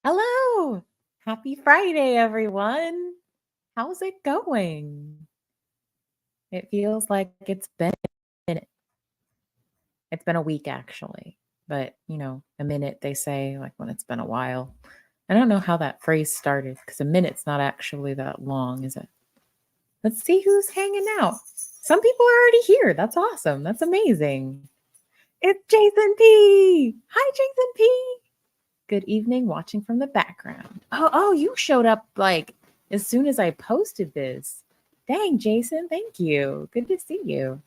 Hello. Happy Friday, everyone. How's it going? It feels like it's been a week actually. But, a minute they say like when it's been a while. I don't know how that phrase started because a minute's not actually that long, is it? Let's see who's hanging out. Some people are already here. That's awesome. That's amazing. It's Jason P. Hi, Jason P. Good evening, watching from the background. Oh, you showed up like as soon as I posted this. Dang, Jason, thank you. Good to see you.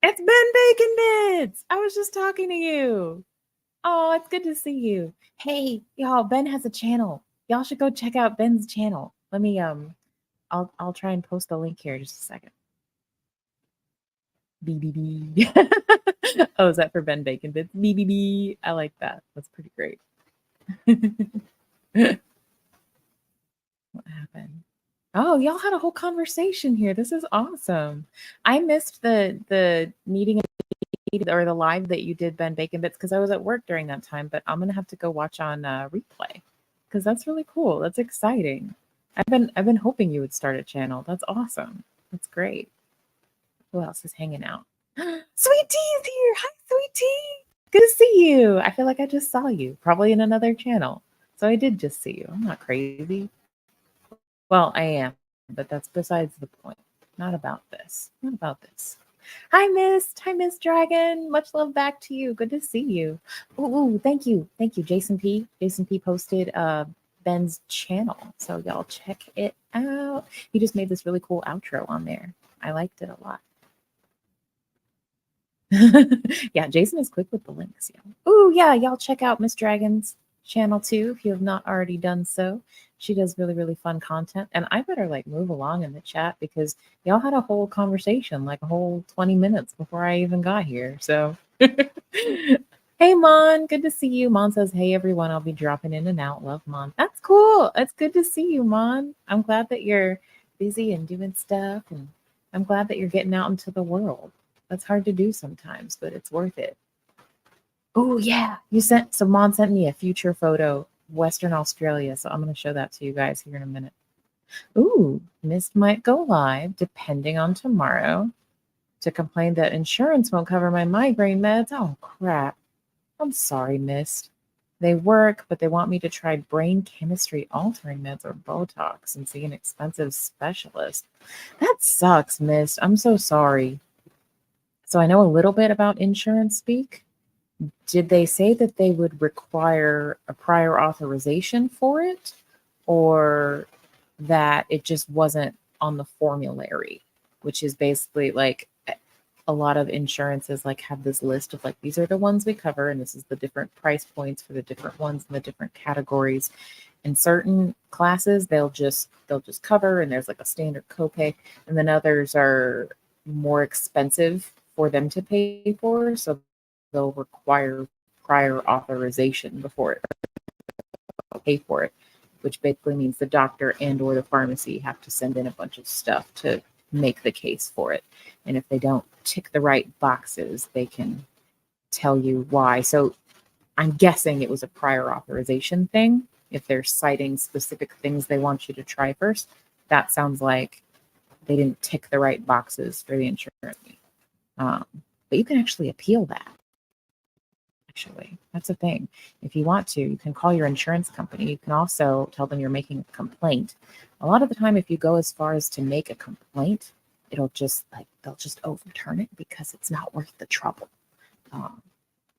It's Ben Bacon Bits. I was just talking to you. Oh, it's good to see you. Hey, y'all, Ben has a channel. Y'all should go check out Ben's channel. Let me I'll try and post the link here just a second. BBB. Oh, is that for Ben Bacon Bits? BBB. I like that. That's pretty great. What happened? Oh, y'all had a whole conversation here. This is awesome. I missed the meeting or the live that you did, Ben Bacon Bits, because I was at work during that time. But I'm gonna have to go watch on replay because that's really cool. That's exciting. I've been hoping you would start a channel. That's awesome. That's great. Who else is hanging out? Sweet Tea is here. Hi, Sweet Tea. Good to see you. I feel like I just saw you, probably in another channel. So I did just see you. I'm not crazy. Well, I am, but that's besides the point. Not about this. Not about this. Hi, Mist. Hi, Miss Dragon. Much love back to you. Good to see you. Ooh, thank you. Thank you, Jason P. Jason P posted Ben's channel. So y'all check it out. He just made this really cool outro on there. I liked it a lot. Yeah, Jason is quick with the links. Yeah. Ooh, yeah, y'all check out Miss Dragon's channel too if you have not already done so. She does really, really fun content. And I better like move along in the chat because y'all had a whole conversation, like a whole 20 minutes before I even got here. So hey Mon, good to see you. Mon says, hey everyone, I'll be dropping in and out. Love Mon. That's cool. It's good to see you, Mon. I'm glad that you're busy and doing stuff, and I'm glad that you're getting out into the world. That's hard to do sometimes, but it's worth it. Oh yeah, Mon sent me a future photo, Western Australia. So I'm going to show that to you guys here in a minute. Ooh, Mist might go live depending on tomorrow to complain that insurance won't cover my migraine meds. Oh crap. I'm sorry, Mist. They work, but they want me to try brain chemistry altering meds or Botox and see an expensive specialist. That sucks, Mist. I'm so sorry. So I know a little bit about insurance speak. Did they say that they would require a prior authorization for it, or that it just wasn't on the formulary, which is basically like a lot of insurances like have this list of like, these are the ones we cover and this is the different price points for the different ones in the different categories. In certain classes they'll just cover and there's like a standard copay, and then others are more expensive for them to pay for, so they'll require prior authorization before it pay for it, which basically means the doctor and or the pharmacy have to send in a bunch of stuff to make the case for it. And if they don't tick the right boxes, they can tell you why. So I'm guessing it was a prior authorization thing. If they're citing specific things they want you to try first, that sounds like they didn't tick the right boxes for the insurance. But you can actually appeal that. Actually, that's a thing. If you want to, you can call your insurance company. You can also tell them you're making a complaint. A lot of the time, if you go as far as to make a complaint, it'll just like they'll just overturn it because it's not worth the trouble.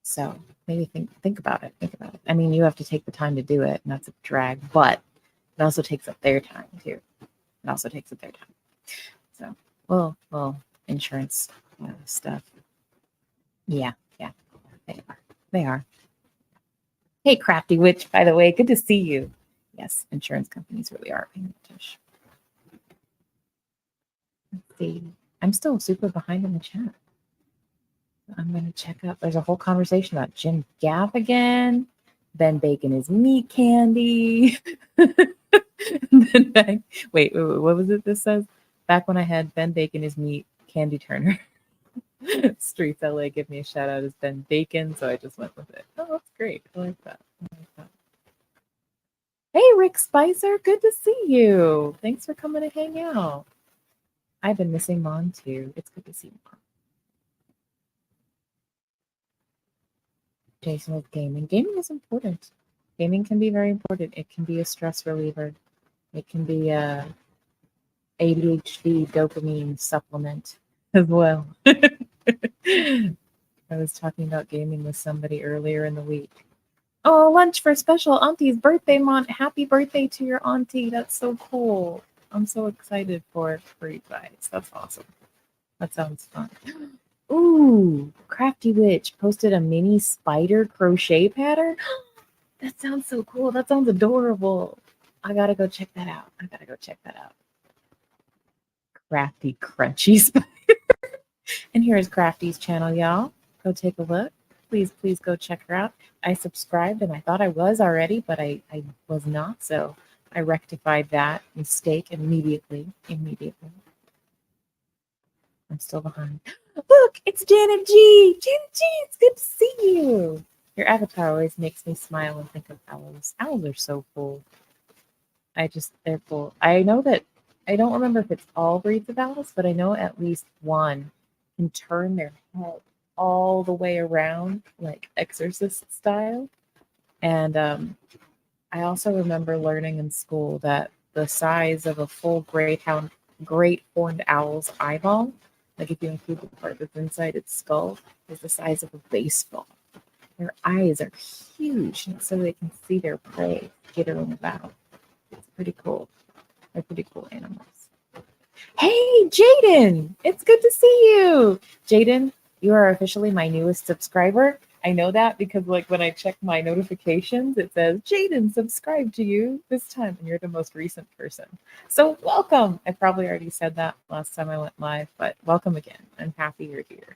So maybe think about it. Think about it. I mean, you have to take the time to do it, and that's a drag. But it also takes up their time too. It also takes up their time. So, well, insurance stuff. Yeah, they are. Hey, Crafty Witch, by the way, good to see you. Yes, insurance companies really are paying attention. Let's see. I'm still super behind in the chat. I'm going to check up. There's a whole conversation about Jim Gap again. Ben Bacon is meat candy. Wait, what was it this says? Back when I had Ben Bacon is meat, Candy Turner. Streets LA give me a shout out as Ben Bacon, so I just went with it. Oh, that's great. I like that. Hey, Rick Spicer, good to see you. Thanks for coming to hang out. I've been missing Mon too. It's good to see Mon. Jason with gaming. Gaming is important. Gaming can be very important. It can be a stress reliever. It can be a ADHD dopamine supplement as well. I was talking about gaming with somebody earlier in the week. Oh, lunch for special auntie's birthday month. Happy birthday to your auntie. That's so cool. I'm so excited for you guys. That's awesome. That sounds fun. Ooh, Crafty Witch posted a mini spider crochet pattern. That sounds so cool. That sounds adorable. I gotta go check that out. Crafty Crunchy Spider. And here is Crafty's channel, y'all. Go take a look. Please go check her out. I subscribed and I thought I was already, but I was not. So I rectified that mistake immediately. I'm still behind. Look, it's Janet G. Janet G, it's good to see you. Your avatar always makes me smile and think of owls. Owls are so cool. They're cool. I know that, I don't remember if it's all breeds of owls, but I know at least one can turn their head all the way around, like exorcist style. And I also remember learning in school that the size of a full great horned owl's eyeball, like if you include the part that's inside its skull, is the size of a baseball. Their eyes are huge, so they can see their prey skittering about. It's pretty cool. They're pretty cool animals. Hey, Jaden! It's good to see you. Jaden, you are officially my newest subscriber. I know that because like when I check my notifications, it says, Jaden, subscribe to you this time, and you're the most recent person. So welcome. I probably already said that last time I went live, but welcome again. I'm happy you're here.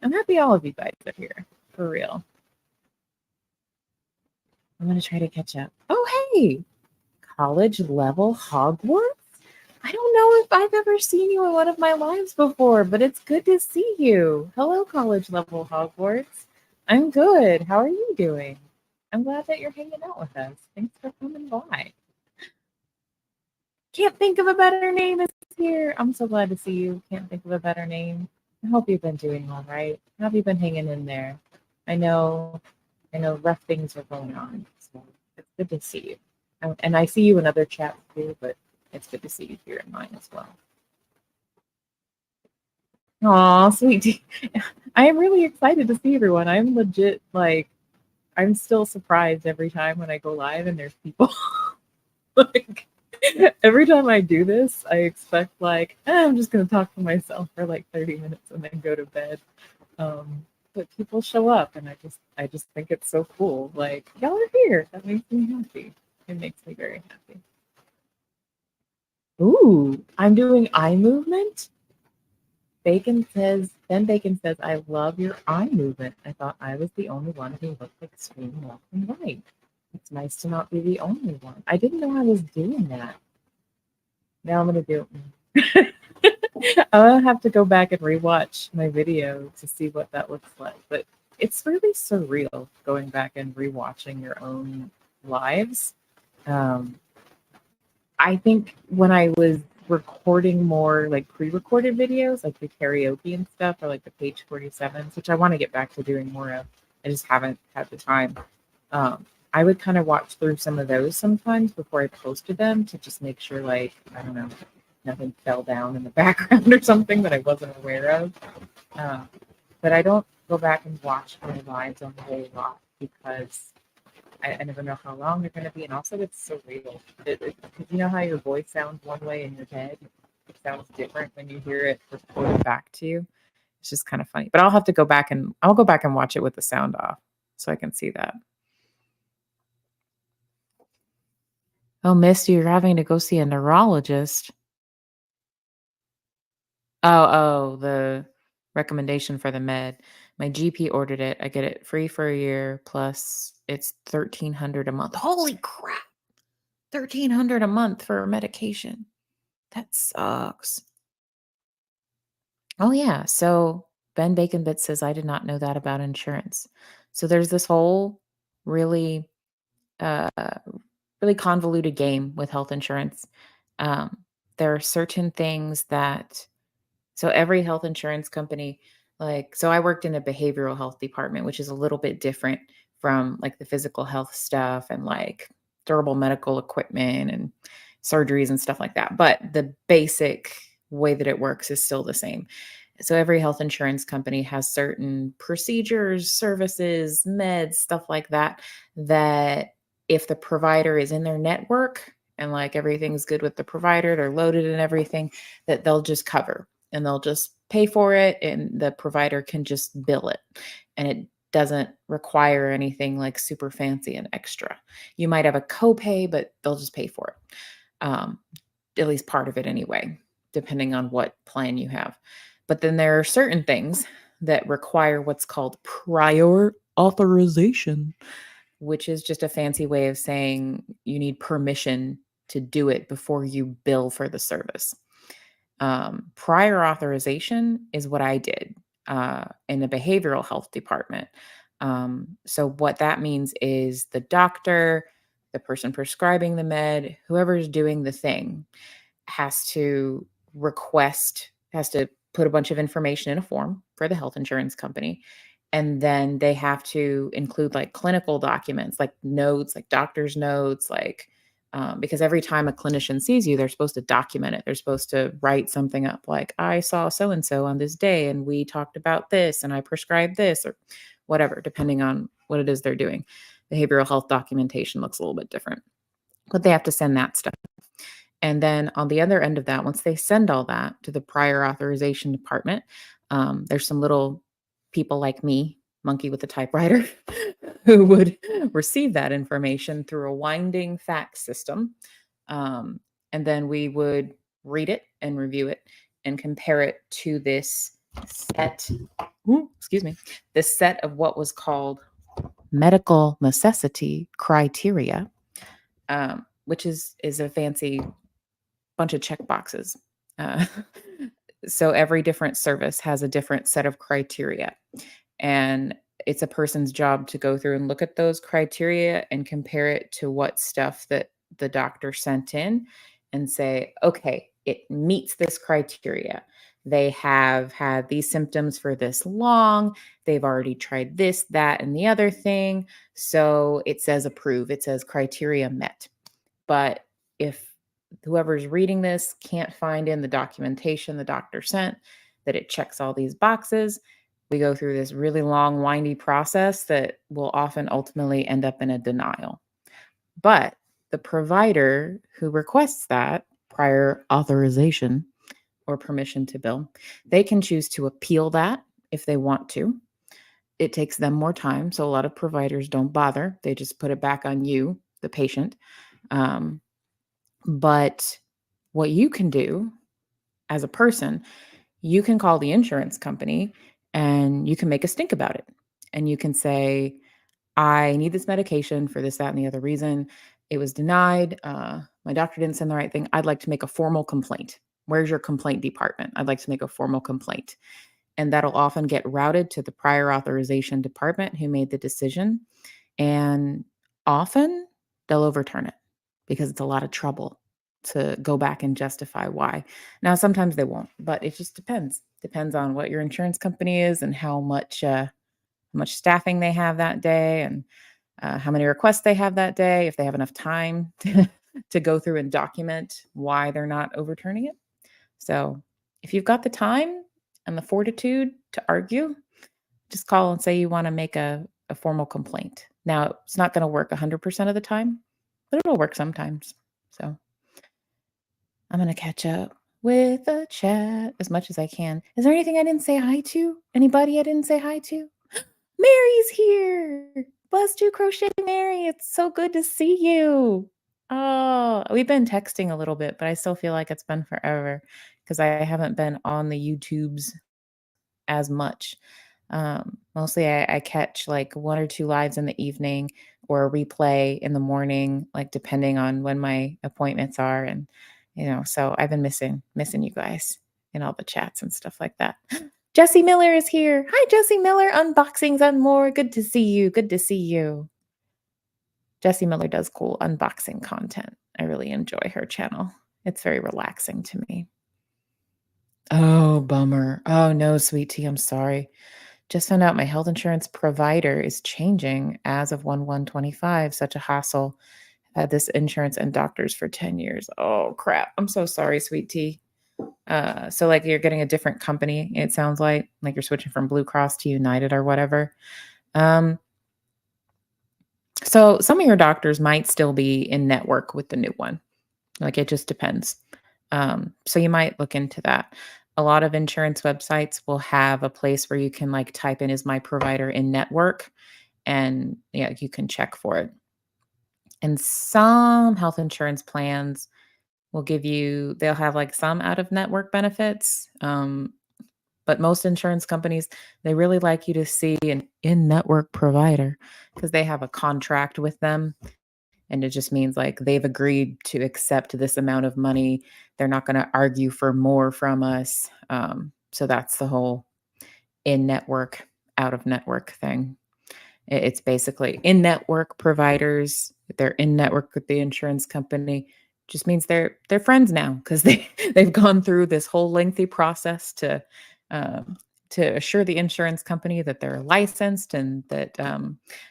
I'm happy all of you guys are here, for real. I'm going to try to catch up. Oh, hey, college level Hogwarts? I don't know if I've ever seen you in one of my lives before, but it's good to see you. Hello, college level Hogwarts. I'm good. How are you doing? I'm glad that you're hanging out with us. Thanks for coming by. Can't think of a better name is here. I'm so glad to see you. Can't think of a better name. I hope you've been doing all right. How have you been hanging in there? I know rough things are going on. So it's good to see you. And I see you in other chats too, but it's good to see you here in mine as well. Aw, sweet. I am really excited to see everyone. I'm legit like I'm still surprised every time when I go live and there's people. Like every time I do this, I expect like I'm just gonna talk to myself for like 30 minutes and then go to bed. But people show up and I just think it's so cool. Like y'all are here. That makes me happy. It makes me very happy. Ooh, I'm doing eye movement. Ben Bacon says, I love your eye movement. I thought I was the only one who looked extreme left and right. It's nice to not be the only one. I didn't know I was doing that. Now I'm going to do it. I'll have to go back and rewatch my video to see what that looks like. But it's really surreal going back and rewatching your own lives. I think when I was recording more like pre-recorded videos, like the karaoke and stuff, or like the page 47s, which I want to get back to doing more of. I just haven't had the time. I would kind of watch through some of those sometimes before I posted them to just make sure, like, I don't know, nothing fell down in the background or something that I wasn't aware of. But I don't go back and watch my lives on the whole lot because I never know how long they're going to be. And also, it's surreal. You know how your voice sounds one way in your head? It sounds different when you hear it reported back to you. It's just kind of funny. But I'll have to go back and watch it with the sound off so I can see that. Oh, Misty, you're having to go see a neurologist. The recommendation for the med. My GP ordered it. I get it free for a year, plus it's $1,300 a month. Holy crap! $1,300 a month for a medication. That sucks. Oh yeah. So Ben Bacon Bit says I did not know that about insurance. So there's this whole really really convoluted game with health insurance. Um, there are certain things that so every health insurance company, like, so I worked in a behavioral health department, which is a little bit different from like the physical health stuff and like durable medical equipment and surgeries and stuff like that. But the basic way that it works is still the same. So every health insurance company has certain procedures, services, meds, stuff like that, that if the provider is in their network and like everything's good with the provider, they're loaded and everything, that they'll just cover and they'll just pay for it and the provider can just bill it. And it doesn't require anything like super fancy and extra. You might have a copay, but they'll just pay for it. At least part of it anyway, depending on what plan you have. But then there are certain things that require what's called prior authorization, which is just a fancy way of saying you need permission to do it before you bill for the service. Prior authorization is what I did in the behavioral health department. So, what that means is the doctor, the person prescribing the med, whoever's doing the thing has to has to put a bunch of information in a form for the health insurance company. And then they have to include like clinical documents, like notes, like doctor's notes, like, because every time a clinician sees you, they're supposed to document it. They're supposed to write something up like, I saw so and so on this day, and we talked about this, and I prescribed this, or whatever, depending on what it is they're doing. Behavioral health documentation looks a little bit different, but they have to send that stuff. And then on the other end of that, once they send all that to the prior authorization department, there's some little people like me, monkey with a typewriter, who would receive that information through a winding fax system. Um, and then we would read it and review it and compare it to this set, excuse me, this set of what was called medical necessity criteria, which is a fancy bunch of check boxes. Uh, so every different service has a different set of criteria. And it's a person's job to go through and look at those criteria and compare it to what stuff that the doctor sent in and say, okay, it meets this criteria. They have had these symptoms for this long. They've already tried this, that, and the other thing. So it says approve, it says criteria met. But if whoever's reading this can't find in the documentation the doctor sent that it checks all these boxes, we go through this really long, windy process that will often ultimately end up in a denial. But the provider who requests that prior authorization or permission to bill, they can choose to appeal that if they want to. It takes them more time. So a lot of providers don't bother. They just put it back on you, the patient. But what you can do as a person, you can call the insurance company and you can make a stink about it. And you can say, I need this medication for this, that, and the other reason. It was denied. My doctor didn't send the right thing. I'd like to make a formal complaint. Where's your complaint department? I'd like to make a formal complaint. And that'll often get routed to the prior authorization department who made the decision. And often they'll overturn it because it's a lot of trouble to go back and justify why. Now, sometimes they won't, but it just depends. Depends on what your insurance company is and how much staffing they have that day and how many requests they have that day, if they have enough time to go through and document why they're not overturning it. So if you've got the time and the fortitude to argue, just call and say you want to make a formal complaint. Now, it's not going to work 100% of the time, but it'll work sometimes. So I'm going to catch up with the chat as much as I can. Is there anything I didn't say hi to? Anybody I didn't say hi to? Mary's here. Bless you, Crochet Mary. It's so good to see you. Oh, we've been texting a little bit, but I still feel like it's been forever because I haven't been on the YouTubes as much. Mostly I catch like one or two lives in the evening or a replay in the morning, like depending on when my appointments are. And, so I've been missing you guys in all the chats and stuff like that. Jesse Miller is here. Hi, Jesse Miller, unboxings and more. Good to see you. Good to see you. Jessie Miller does cool unboxing content. I really enjoy her channel. It's very relaxing to me. Oh, bummer. Oh, no, sweet tea. I'm sorry. Just found out my health insurance provider is changing as of 1/1/25. Such a hassle. Had this insurance and doctors for 10 years. Oh, crap. I'm so sorry, sweet tea. So like you're getting a different company, it sounds like you're switching from Blue Cross to United or whatever. Um, so some of your doctors might still be in network with the new one. Like it just depends. So you might look into that. A lot of insurance websites will have a place where you can like type in is my provider in network and yeah, you can check for it. And some health insurance plans will give you they'll have like some out of network benefits. But most insurance companies, they really like you to see an in-network provider because they have a contract with them. And it just means like they've agreed to accept this amount of money. They're not going to argue for more from us. So that's the whole in network, out of network thing. It's basically in network providers. They're in network with the insurance company. Just means they're friends now because they've gone through this whole lengthy process um, to assure the insurance company that they're licensed and that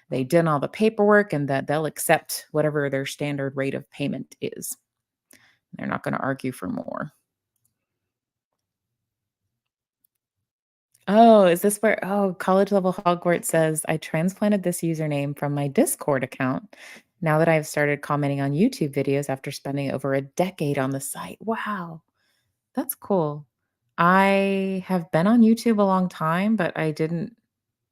they did all the paperwork and that they'll accept whatever their standard rate of payment is. They're not going to argue for more. Oh, is this where college level Hogwarts says I transplanted this username from my Discord account now that I've started commenting on YouTube videos after spending over a decade on the site. Wow, that's cool. I have been on YouTube a long time, but I didn't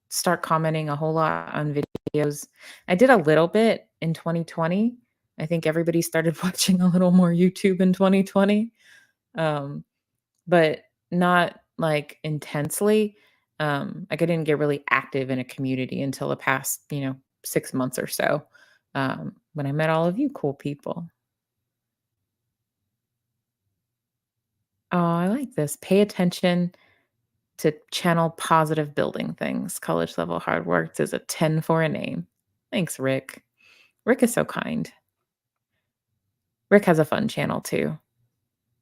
start commenting a whole lot on videos. I did a little bit in 2020. I think everybody started watching a little more YouTube in 2020. Um, but not like intensely. Like I didn't get really active in a community until the past, 6 months or so, when I met all of you cool people. Oh, I like this. Pay attention to channel positive building things. College level hard works is a 10 for a name. Thanks, Rick. Rick is so kind. Rick has a fun channel too.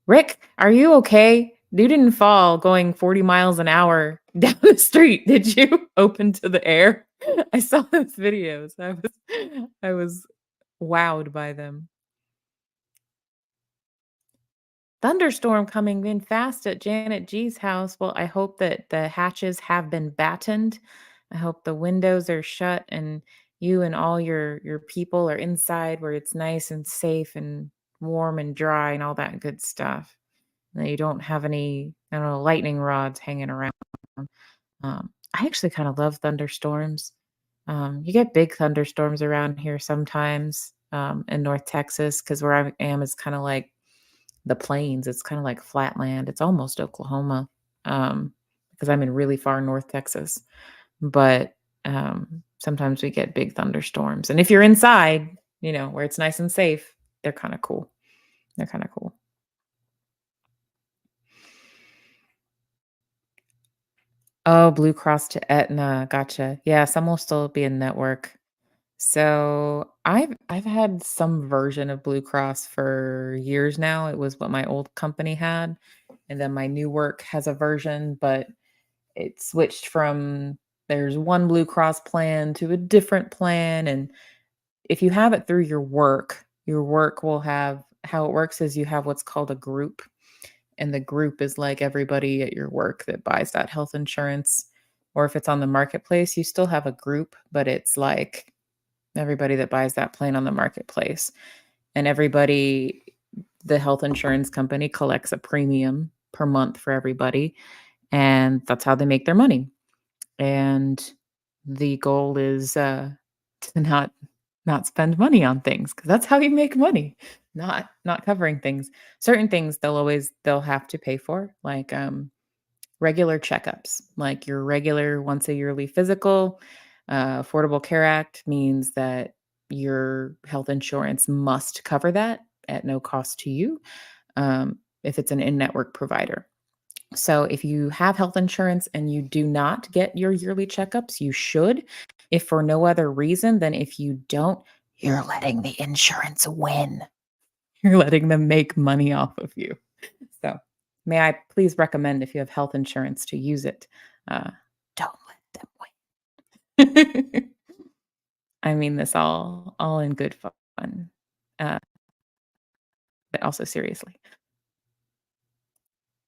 Rick, are you okay? You didn't fall going 40 miles an hour down the street, did you? Open to the air. I saw those videos. I was wowed by them. Thunderstorm coming in fast at Janet G's house. Well, I hope that the hatches have been battened. I hope the windows are shut and you and all your people are inside where it's nice and safe and warm and dry and all that good stuff. And you don't have any, I don't know, lightning rods hanging around. I actually kind of love thunderstorms. You get big thunderstorms around here sometimes in North Texas because where I am is kind of like the plains. It's kind of like flatland. It's almost Oklahoma because I'm in really far North Texas. But sometimes we get big thunderstorms. And if you're inside, where it's nice and safe, they're kind of cool. They're kind of cool. Oh, Blue Cross to Aetna, gotcha. Yeah, some will still be in network. So I've had some version of Blue Cross for years now. It was what my old company had, and then my new work has a version, but it switched from there's one Blue Cross plan to a different plan. And if you have it through your work will have how it works is you have what's called a group. And the group is like everybody at your work that buys that health insurance. Or if it's on the marketplace, you still have a group, but it's like everybody that buys that plan on the marketplace. And everybody, the health insurance company collects a premium per month for everybody. And that's how they make their money. And the goal is to not spend money on things because that's how you make money, not covering things. Certain things they'll have to pay for, like regular checkups, like your regular once a yearly physical. Affordable Care Act means that your health insurance must cover that at no cost to you if it's an in-network provider. So if you have health insurance and you do not get your yearly checkups, you should. If for no other reason than if you don't, You're letting the insurance win. You're letting them make money off of you. So, may I please recommend if you have health insurance to use it? Uh, don't let them win. I mean this all in good fun, uh, but also seriously.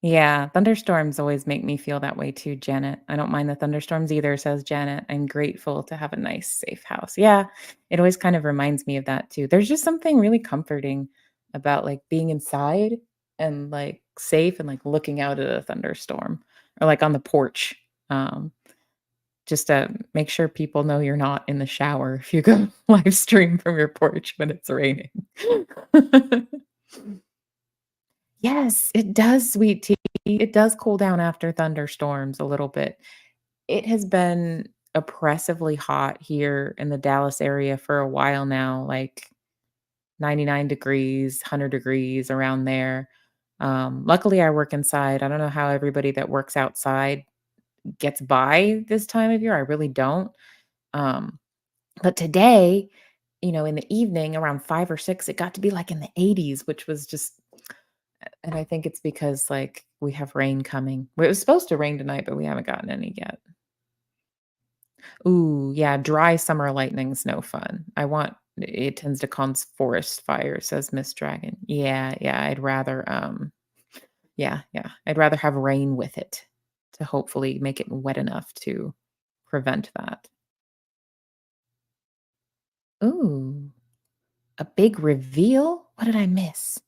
Yeah, thunderstorms always make me feel that way too, Janet. I don't mind the thunderstorms either, says Janet. I'm grateful to have a nice, safe house. Yeah, it always kind of reminds me of that too. There's just something really comforting about like being inside and like safe and like looking out at a thunderstorm or like on the porch. Um, just to make sure people know you're not in the shower if you go live stream from your porch when it's raining. Yes, it does, sweet tea. It does cool down after thunderstorms a little bit. It has been oppressively hot here in the Dallas area for a while now, like 99 degrees, 100 degrees around there. Luckily, I work inside. I don't know how everybody that works outside gets by this time of year. I really don't. Um, but today, in the evening around 5 or 6, it got to be like in the 80s, which was just and I think it's because, like, we have rain coming. Well, it was supposed to rain tonight, but we haven't gotten any yet. Ooh, yeah, dry summer lightning's no fun. It tends to cause forest fires, says Miss Dragon. Yeah, yeah, yeah, I'd rather have rain with it to hopefully make it wet enough to prevent that. Ooh, a big reveal? What did I miss?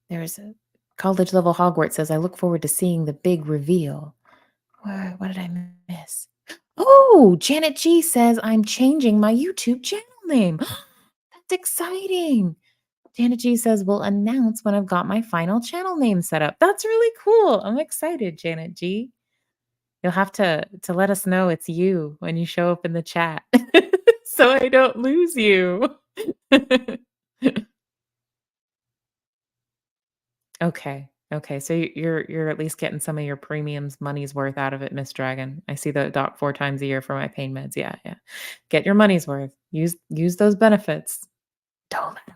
There's a college level Hogwarts says, "I look forward to seeing the big reveal." What did I miss? Oh, Janet G says, "I'm changing my YouTube channel name." That's exciting. Janet G says, "We'll announce when I've got my final channel name set up." That's really cool. I'm excited, Janet G. You'll have to let us know it's you when you show up in the chat so I don't lose you. Okay. Okay. So you're at least getting some of your premiums money's worth out of it, Miss Dragon. I see the doc 4 times a year for my pain meds. Yeah, yeah. Get your money's worth. Use those benefits. Don't let 'em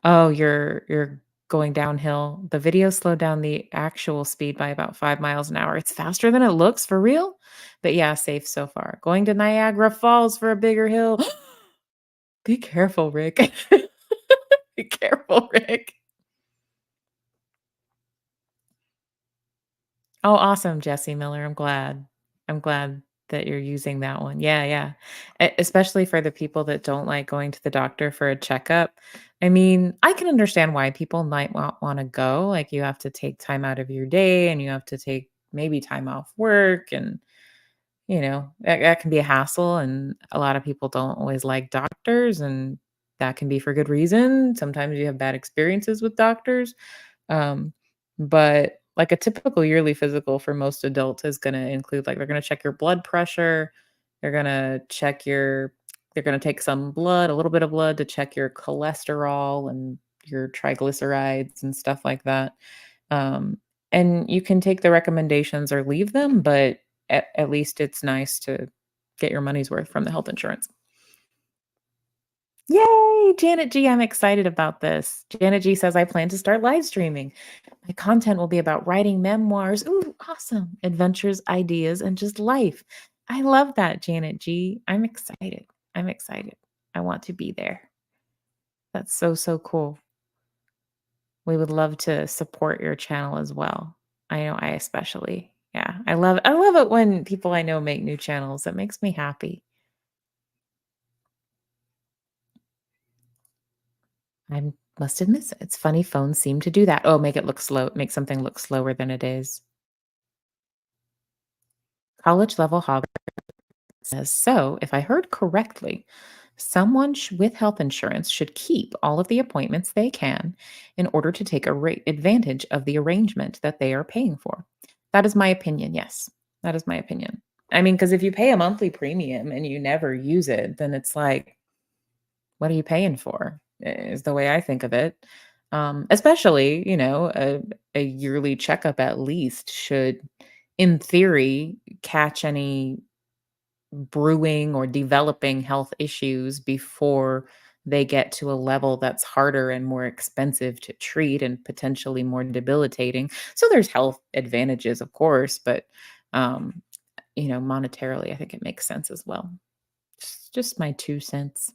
Oh, you're going downhill. The video slowed down the actual speed by about 5 miles an hour. It's faster than it looks, for real? But yeah, safe so far. Going to Niagara Falls for a bigger hill. Be careful, Rick. Be careful, Rick. Oh, awesome, Jesse Miller. I'm glad. I'm glad that you're using that one. Yeah, yeah. Especially for the people that don't like going to the doctor for a checkup. I mean, I can understand why people might want to go. Like you have to take time out of your day and you have to take maybe time off work and that can be a hassle and a lot of people don't always like doctors and that can be for good reason. Sometimes you have bad experiences with doctors. Um, but like a typical yearly physical for most adults is going to include like they're going to check your blood pressure, they're going to they're going to take some blood, a little bit of blood to check your cholesterol and your triglycerides and stuff like that. Um, and you can take the recommendations or leave them, but at least it's nice to get your money's worth from the health insurance. Yay, Janet G, I'm excited about this. Janet G says, I plan to start live streaming. My content will be about writing memoirs. Ooh, awesome. Adventures, ideas, and just life. I love that, Janet G. I'm excited. I'm excited. I want to be there. That's so, so cool. We would love to support your channel as well. I know I especially. Yeah. I love it when people I know make new channels. It makes me happy. I must admit, it's funny phones seem to do that. Oh, make it look slow, make something look slower than it is. College level hog says, so if I heard correctly, someone with health insurance should keep all of the appointments they can in order to take advantage of the arrangement that they are paying for. That is my opinion. Yes, that is my opinion. I mean, because if you pay a monthly premium and you never use it, then it's like, what are you paying for? Is the way I think of it. Especially, a yearly checkup at least should in theory, catch any brewing or developing health issues before they get to a level that's harder and more expensive to treat and potentially more debilitating. So there's health advantages, of course, but um, monetarily, I think it makes sense as well. Just my 2 cents.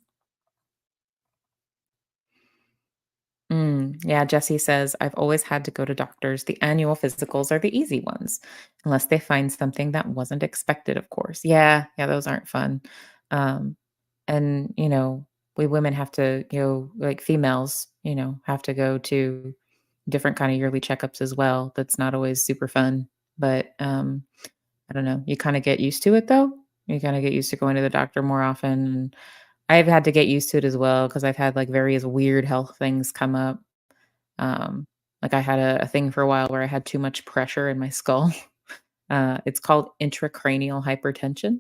Yeah, Jesse says, I've always had to go to doctors. The annual physicals are the easy ones, unless they find something that wasn't expected, of course. Yeah, those aren't fun. Um, and, we women have to go, like females, have to go to different kind of yearly checkups as well. That's not always super fun. But I don't know. You kind of get used to it though. You kind of get used to going to the doctor more often. I've had to get used to it as well because I've had like various weird health things come up. Like I had a thing for a while where I had too much pressure in my skull. It's called intracranial hypertension,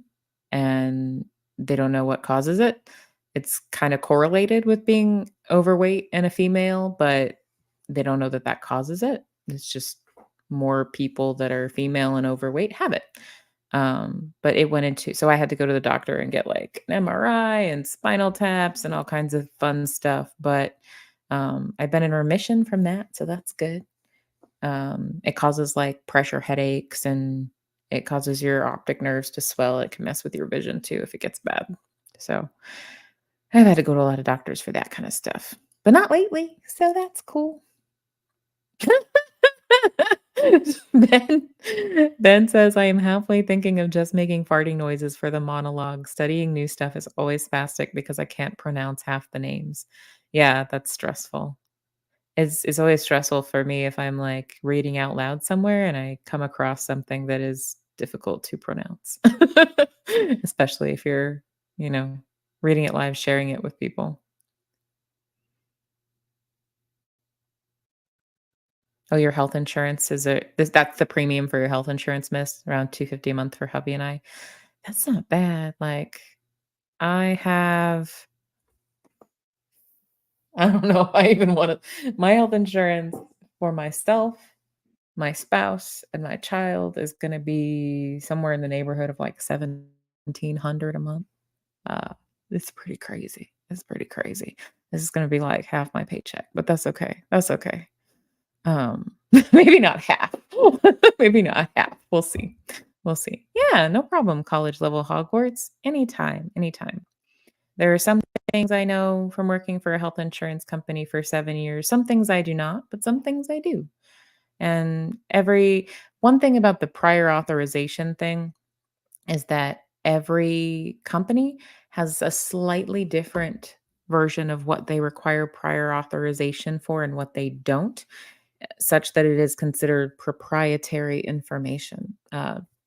and they don't know what causes it. It's kind of correlated with being overweight in a female, but they don't know that that causes it. It's just more people that are female and overweight have it. But it went into, so I had to go to the doctor and get like an MRI and spinal taps and all kinds of fun stuff. But I've been in remission from that, so that's good. It causes like pressure headaches and it causes your optic nerves to swell. It can mess with your vision too if it gets bad. So I've had to go to a lot of doctors for that kind of stuff, but not lately. So that's cool. Ben, ben says, I am halfway thinking of just making farting noises for the monologue. Studying new stuff is always spastic because I can't pronounce half the names. Yeah, that's stressful. It's always stressful for me if I'm, like, reading out loud somewhere and I come across something that is difficult to pronounce, especially if you're, you know, reading it live, sharing it with people. Oh, your health insurance is that's the premium for your health insurance, miss? Around 250 a month for hubby and I? That's not bad, like, I have I don't know if I even wanna my health insurance for myself, my spouse, and my child is gonna be somewhere in the neighborhood of, like, 1,700 a month. Uh, it's pretty crazy. It's pretty crazy. This is gonna be, like, half my paycheck, but that's okay. That's okay. Um, maybe not half. Maybe not half. We'll see. We'll see. Yeah, no problem, college level Hogwarts. Anytime, anytime. There are some things I know from working for a health insurance company for 7 years. Some things I do not, but some things I do. And every one thing about the prior authorization thing is that every company has a slightly different version of what they require prior authorization for and what they don't, such that it is considered proprietary information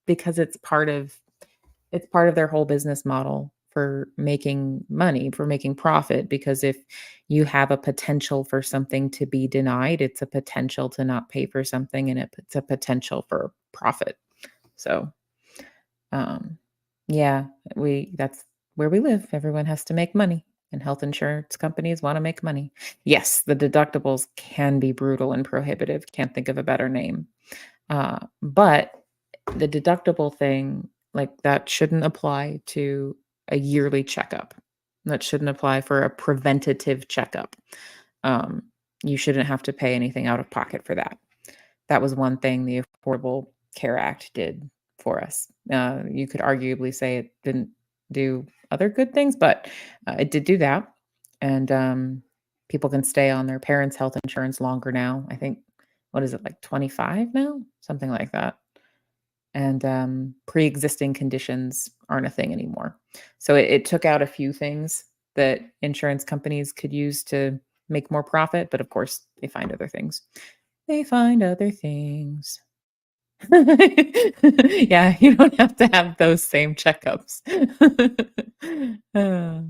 because it's part of their whole business model for making money, for making profit. Because if you have a potential for something to be denied, it's a potential to not pay for something and it's a potential for profit. So, um, yeah, that's where we live. Everyone has to make money, and health insurance companies want to make money. Yes, the deductibles can be brutal and prohibitive. Can't think of a better name. But the deductible thing, like, that shouldn't apply to a yearly checkup. That shouldn't apply for a preventative checkup. Um, you shouldn't have to pay anything out of pocket for that. That was one thing the Affordable Care Act did for us. You could arguably say it didn't do other good things, but it did do that. And people can stay on their parents' health insurance longer now. I think, what is it, like 25 now? Something like that. And pre-existing conditions aren't a thing anymore. So it took out a few things that insurance companies could use to make more profit, but of course they find other things. They find other things. Yeah, you don't have to have those same checkups. Uh,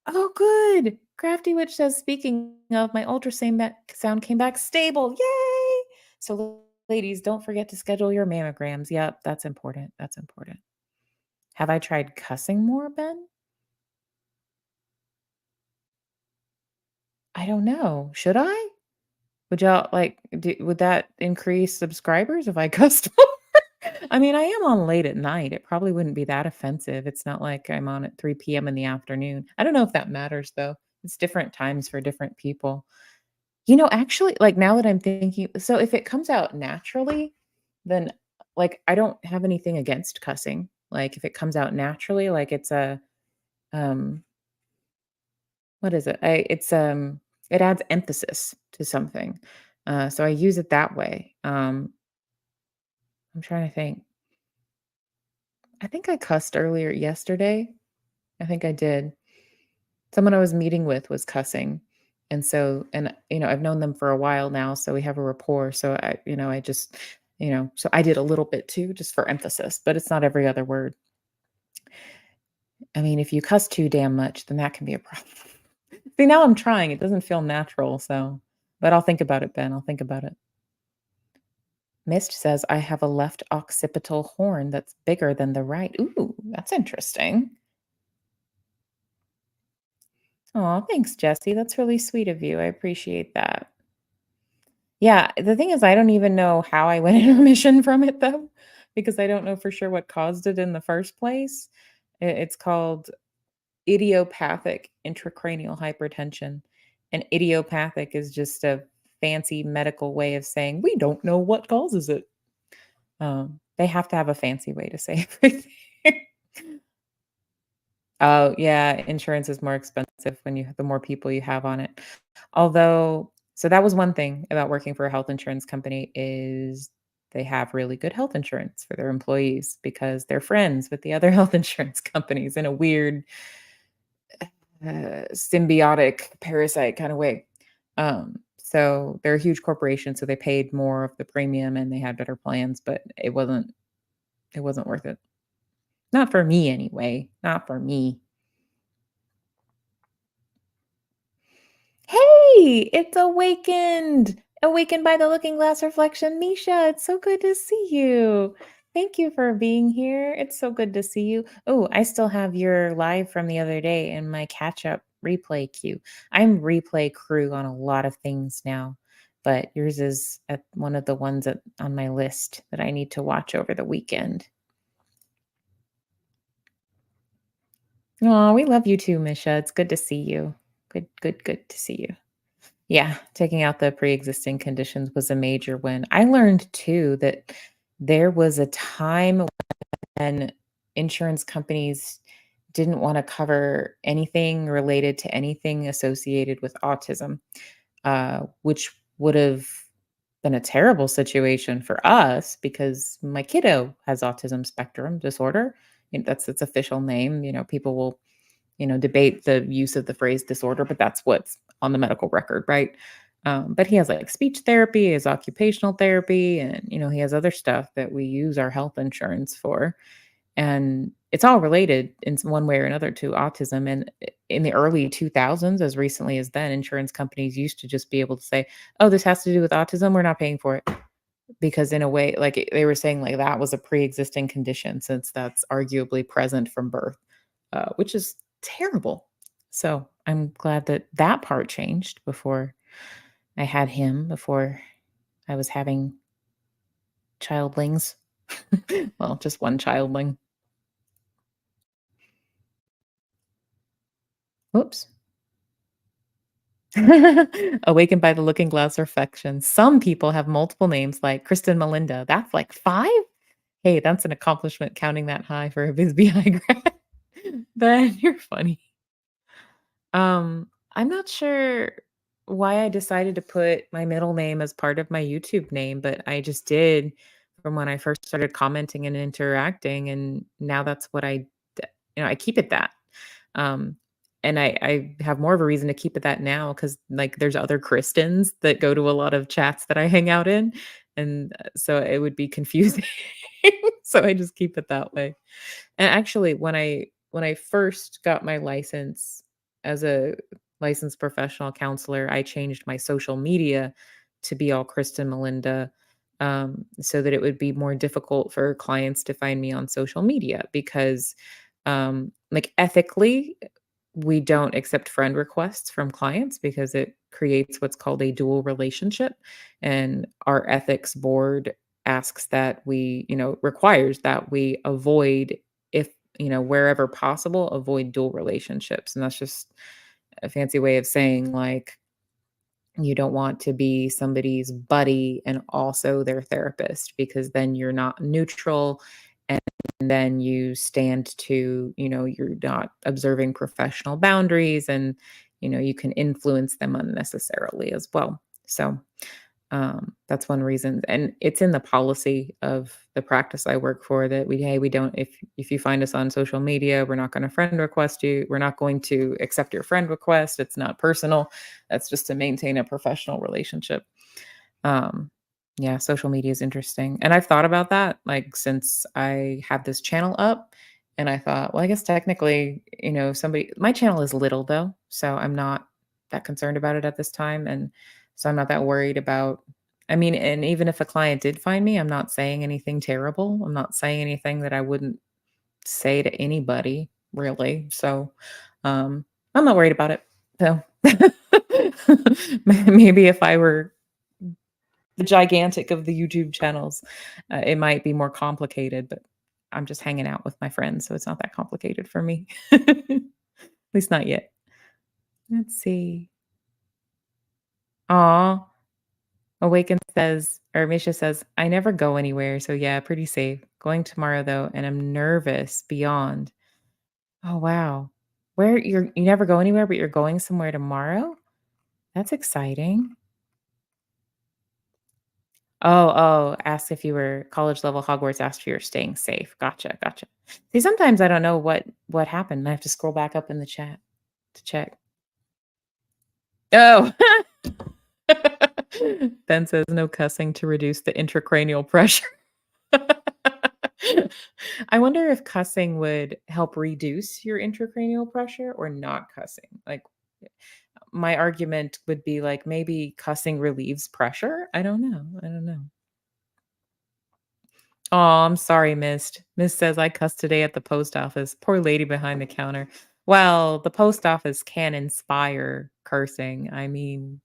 oh, good. Crafty Witch says, speaking of, my ultrasound came back stable. Yay! So, ladies, don't forget to schedule your mammograms. Yep, that's important. That's important. Have I tried cussing more, Ben? I don't know. Should I? would that increase subscribers if I cussed more? I mean, I am on late at night. It probably wouldn't be that offensive. It's not like I'm on at 3 PM in the afternoon. I don't know if that matters though. It's different times for different people. Actually, like, now that I'm thinking, so if it comes out naturally, then, like, I don't have anything against cussing. Like, if it comes out naturally, like, it's um what is it? It adds emphasis to something. So I use it that way. I'm trying to think. I think I cussed earlier yesterday. I think I did. Someone I was meeting with was cussing. I've known them for a while now, so we have a rapport. So I just, so I did a little bit too, just for emphasis, but it's not every other word. I mean, if you cuss too damn much, then that can be a problem. See, now I'm trying. It doesn't feel natural. But I'll think about it, Ben. I'll think about it. Mist says, I have a left occipital horn that's bigger than the right. Ooh, that's interesting. Oh, thanks, Jesse. That's really sweet of you. I appreciate that. Yeah, the thing is, I don't even know how I went in remission from it though, because I don't know for sure what caused it in the first place. It's called idiopathic intracranial hypertension. And idiopathic is just a fancy medical way of saying we don't know what causes it. They have to have a fancy way to say everything. Oh, yeah, insurance is more expensive when the more people you have on it. Although, so that was one thing about working for a health insurance company is they have really good health insurance for their employees because they're friends with the other health insurance companies in a weird symbiotic parasite kind of way. So they're a huge corporation, so they paid more of the premium and they had better plans, but it wasn't worth it. Not for me anyway. Not for me. Hey, it's awakened. Awakened by the looking glass reflection. Misha, it's so good to see you. Thank you for being here. It's so good to see you. Oh, I still have your live from the other day in my catch up replay queue. I'm replay crew on a lot of things now, but yours is at one of the ones on my list that I need to watch over the weekend. Oh, we love you too, Misha. It's good to see you. Good, good, good to see you. Yeah, taking out the pre-existing conditions was a major win. I learned too that there was a time when insurance companies didn't want to cover anything related to anything associated with autism, which would have been a terrible situation for us because my kiddo has autism spectrum disorder. That's its official name. People will debate the use of the phrase disorder, but that's what's on the medical record, right? But he has like speech therapy, he has occupational therapy, and he has other stuff that we use our health insurance for. And it's all related in one way or another to autism. And in the early 2000s, as recently as then, insurance companies used to just be able to say, oh, this has to do with autism. We're not paying for it. Because in a way, like they were saying, like that was a pre existing condition since that's arguably present from birth, which is terrible. So I'm glad that that part changed before I had him, before I was having childlings. Well, just one childling. Whoops. Awakened by the looking glass reflection. Some people have multiple names like Kristen Melinda. That's like 5? Hey, that's an accomplishment counting that high for a Bisbee high grad. Ben, you're funny. I'm not sure why I decided to put my middle name as part of my YouTube name, but I just did from when I first started commenting and interacting, and now that's what I keep it that. Um, and I have more of a reason to keep it that now because like there's other Kristens that go to a lot of chats that I hang out in, and so it would be confusing. So I just keep it that way. And actually, when I first got my license as a licensed professional counselor, I changed my social media to be all Kristen Melinda, so that it would be more difficult for clients to find me on social media because, like ethically, we don't accept friend requests from clients because it creates what's called a dual relationship. And our ethics board asks that requires that we avoid, if, wherever possible, avoid dual relationships. And that's just a fancy way of saying, like, you don't want to be somebody's buddy and also their therapist, because then you're not neutral, and then you stand to, you're not observing professional boundaries, and you can influence them unnecessarily as well. So that's one reason, and it's in the policy of the practice I work for, that we don't, if you find us on social media, we're not going to friend request you. We're not going to accept your friend request. It's not personal. That's just to maintain a professional relationship. Um, yeah, social media is interesting. And I've thought about that, like, since I have this channel up, and I thought, well, I guess technically, my channel is little though, so I'm not that concerned about it at this time. And so I'm not that worried about, I mean, and even if a client did find me, I'm not saying anything terrible. I'm not saying anything that I wouldn't say to anybody, really. So, I'm not worried about it. So maybe if I were the gigantic of the YouTube channels, it might be more complicated, but I'm just hanging out with my friends, so it's not that complicated for me. At least not yet. Let's see. Aw. Awaken says, or Misha says, I never go anywhere, so yeah, pretty safe. Going tomorrow though, and I'm nervous beyond. Oh wow. You never go anywhere, but you're going somewhere tomorrow? That's exciting. Asked if you were college level Hogwarts, asked if you were staying safe. Gotcha, gotcha. See, sometimes I don't know what happened. I have to scroll back up in the chat to check. Oh. Ben says no cussing to reduce the intracranial pressure. I wonder if cussing would help reduce your intracranial pressure or not cussing. Like, my argument would be like, maybe cussing relieves pressure. I don't know. I don't know. Oh, I'm sorry, Mist. Mist says I cussed today at the post office. Poor lady behind the counter. Well, the post office can inspire cursing. I mean,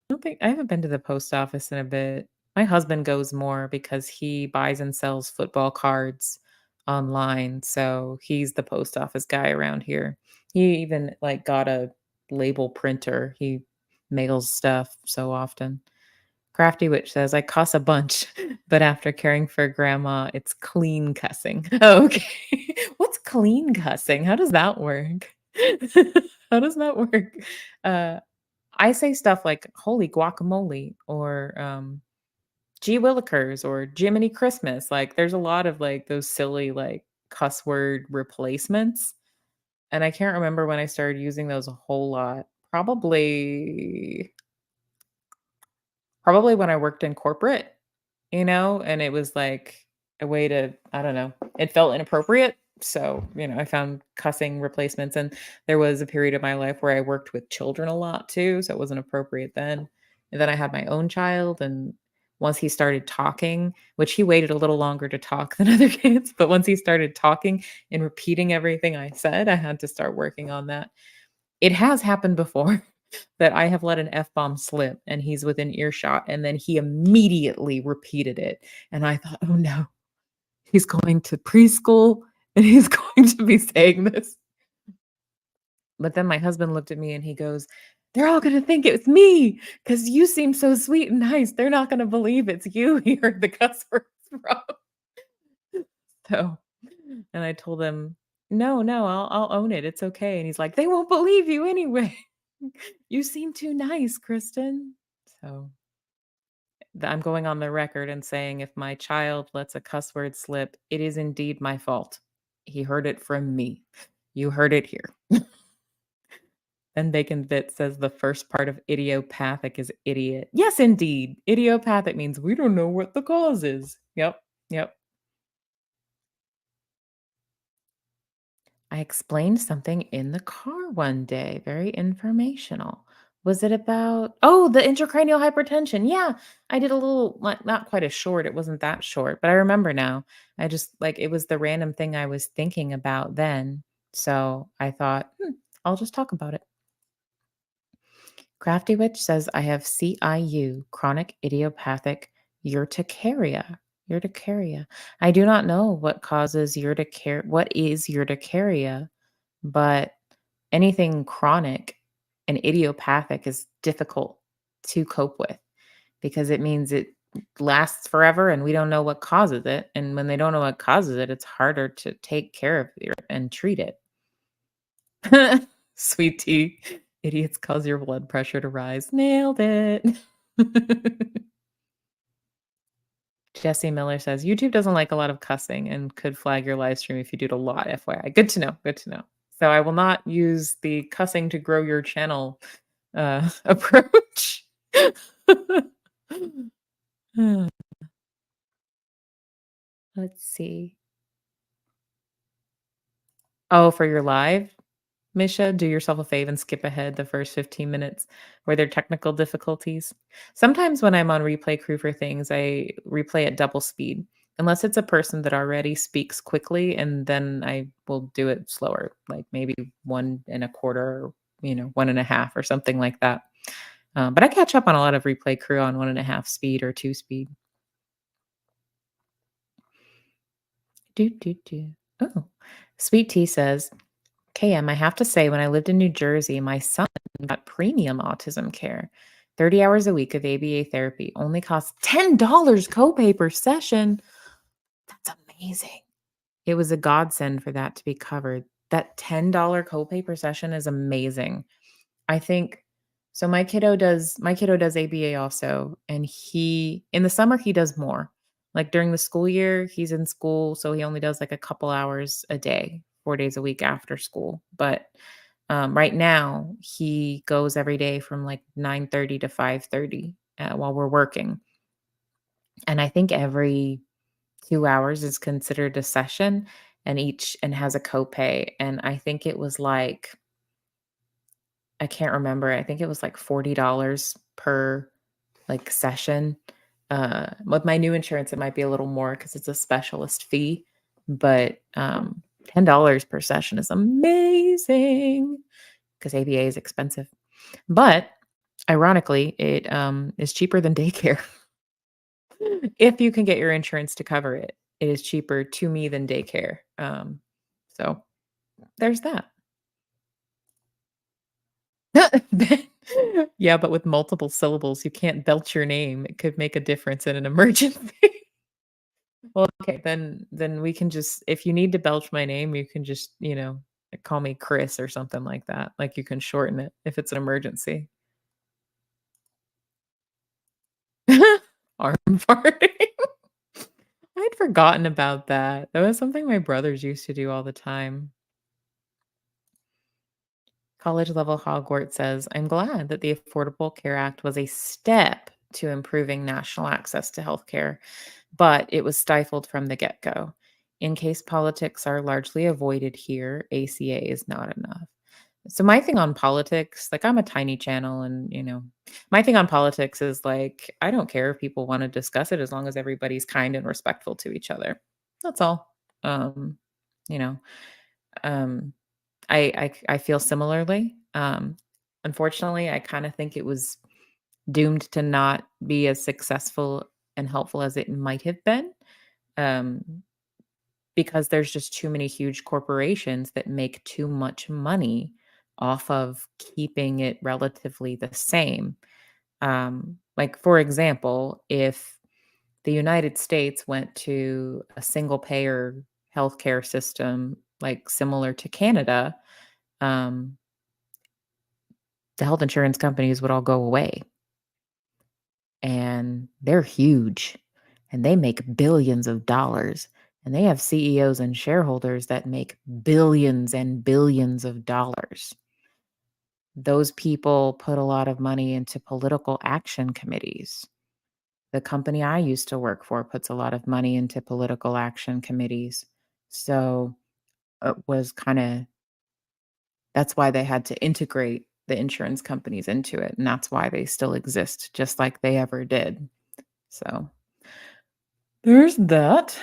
don't think I haven't been to the post office in a bit. My husband goes more because he buys and sells football cards online, so he's the post office guy around here. He even, like, got a label printer. He mails stuff so often. Crafty Witch says, I cuss a bunch, but after caring for grandma, it's clean cussing. Oh, okay. What's clean cussing? How does that work? How does that work? Uh, I say stuff like "Holy guacamole" or "Gee willikers" or "Jiminy Christmas." Like, there's a lot of, like, those silly, like, cuss word replacements, and I can't remember when I started using those a whole lot. Probably when I worked in corporate, and it was like a way to, I don't know, it felt inappropriate. So, I found cussing replacements. And there was a period of my life where I worked with children a lot too. So it wasn't appropriate then. And then I had my own child. And once he started talking, which he waited a little longer to talk than other kids, but once he started talking and repeating everything I said, I had to start working on that. It has happened before that I have let an F-bomb slip and he's within earshot, and then he immediately repeated it, and I thought, "Oh, no. He's going to preschool, and he's going to be saying this." But then my husband looked at me and he goes, "They're all gonna think it's me because you seem so sweet and nice. They're not gonna believe it's you he heard the cuss words from." So, and I told him, "No, no, I'll own it. It's okay." And he's like, "They won't believe you anyway. You seem too nice, Kristen." So, I'm going on the record and saying if my child lets a cuss word slip, it is indeed my fault. He heard it from me. You heard it here. Then Bacon Bit says the first part of idiopathic is idiot. Yes, indeed. Idiopathic means we don't know what the cause is. Yep. Yep. I explained something in the car one day, very informational. Was it about oh, the intracranial hypertension, yeah, I did a little not quite as short, it wasn't that short, but I remember now. I just like, it was the random thing I was thinking about then, so I thought, I'll just talk about it." Crafty Witch says, "I have CIU, chronic idiopathic urticaria." Urticaria. I do not know what is urticaria, but anything chronic and idiopathic is difficult to cope with because it means it lasts forever and we don't know what causes it. And when they don't know what causes it, it's harder to take care of it and treat it. Sweet tea. Idiots cause your blood pressure to rise. Nailed it. Jesse Miller says YouTube doesn't like a lot of cussing and could flag your live stream if you do it a lot. FYI. Good to know. Good to know. So I will not use the cussing to grow your channel approach. Hmm, let's see. Oh, for your live? Misha, do yourself a favor and skip ahead the first 15 minutes where there are technical difficulties. Sometimes when I'm on replay crew for things, I replay at double speed, unless it's a person that already speaks quickly, and then I will do it slower, like maybe 1.25, or, 1.5 or something like that. But I catch up on a lot of replay crew on 1.5 speed or 2 speed. Do, do, do. Oh, Sweet Tea says, KM, I have to say, when I lived in New Jersey, my son got premium autism care. 30 hours a week of ABA therapy only costs $10 copay per session. That's amazing. It was a godsend for that to be covered. That $10 copay per session is amazing. I think so. My kiddo does ABA also, and he in the summer he does more. Like during the school year, he's in school, so he only does like a couple hours a day, 4 days a week after school. But right now, he goes every day from like 9:30 to 5:30 while we're working, and I think every 2 hours is considered a session, and has a copay. And I think it was like I can't remember. I think it was like $40 per, like, session. With my new insurance, it might be a little more because it's a specialist fee, but, $10 per session is amazing because ABA is expensive. But ironically, it, is cheaper than daycare. If you can get your insurance to cover it, it is cheaper to me than daycare. So there's that. Yeah, but with multiple syllables, you can't belch your name. It could make a difference in an emergency. Well, okay, then we can just if you need to belch my name, you can just, call me Chris or something like that. Like, you can shorten it if it's an emergency. Arm farting. I'd forgotten about that. That was something my brothers used to do all the time. College level Hogwarts says, I'm glad that the Affordable Care Act was a step to improving national access to healthcare, but it was stifled from the get go. In case politics are largely avoided here, ACA is not enough. So, my thing on politics, like, I'm a tiny channel, and, my thing on politics is like, I don't care if people want to discuss it as long as everybody's kind and respectful to each other. That's all. Um, you know, um, I feel similarly. Unfortunately, I kinda think it was doomed to not be as successful and helpful as it might have been, um, because there's just too many huge corporations that make too much money off of keeping it relatively the same. Like, for example, if the United States went to a single payer healthcare system, like similar to Canada, um, the health insurance companies would all go away, and they're huge, and they make billions of dollars, and they have CEOs and shareholders that make billions and billions of dollars. Those people put a lot of money into political action committees. The company I used to work for puts a lot of money into political action committees. So it was kind of that's why they had to integrate. the insurance companies into it, and that's why they still exist just like they ever did. So, there's that.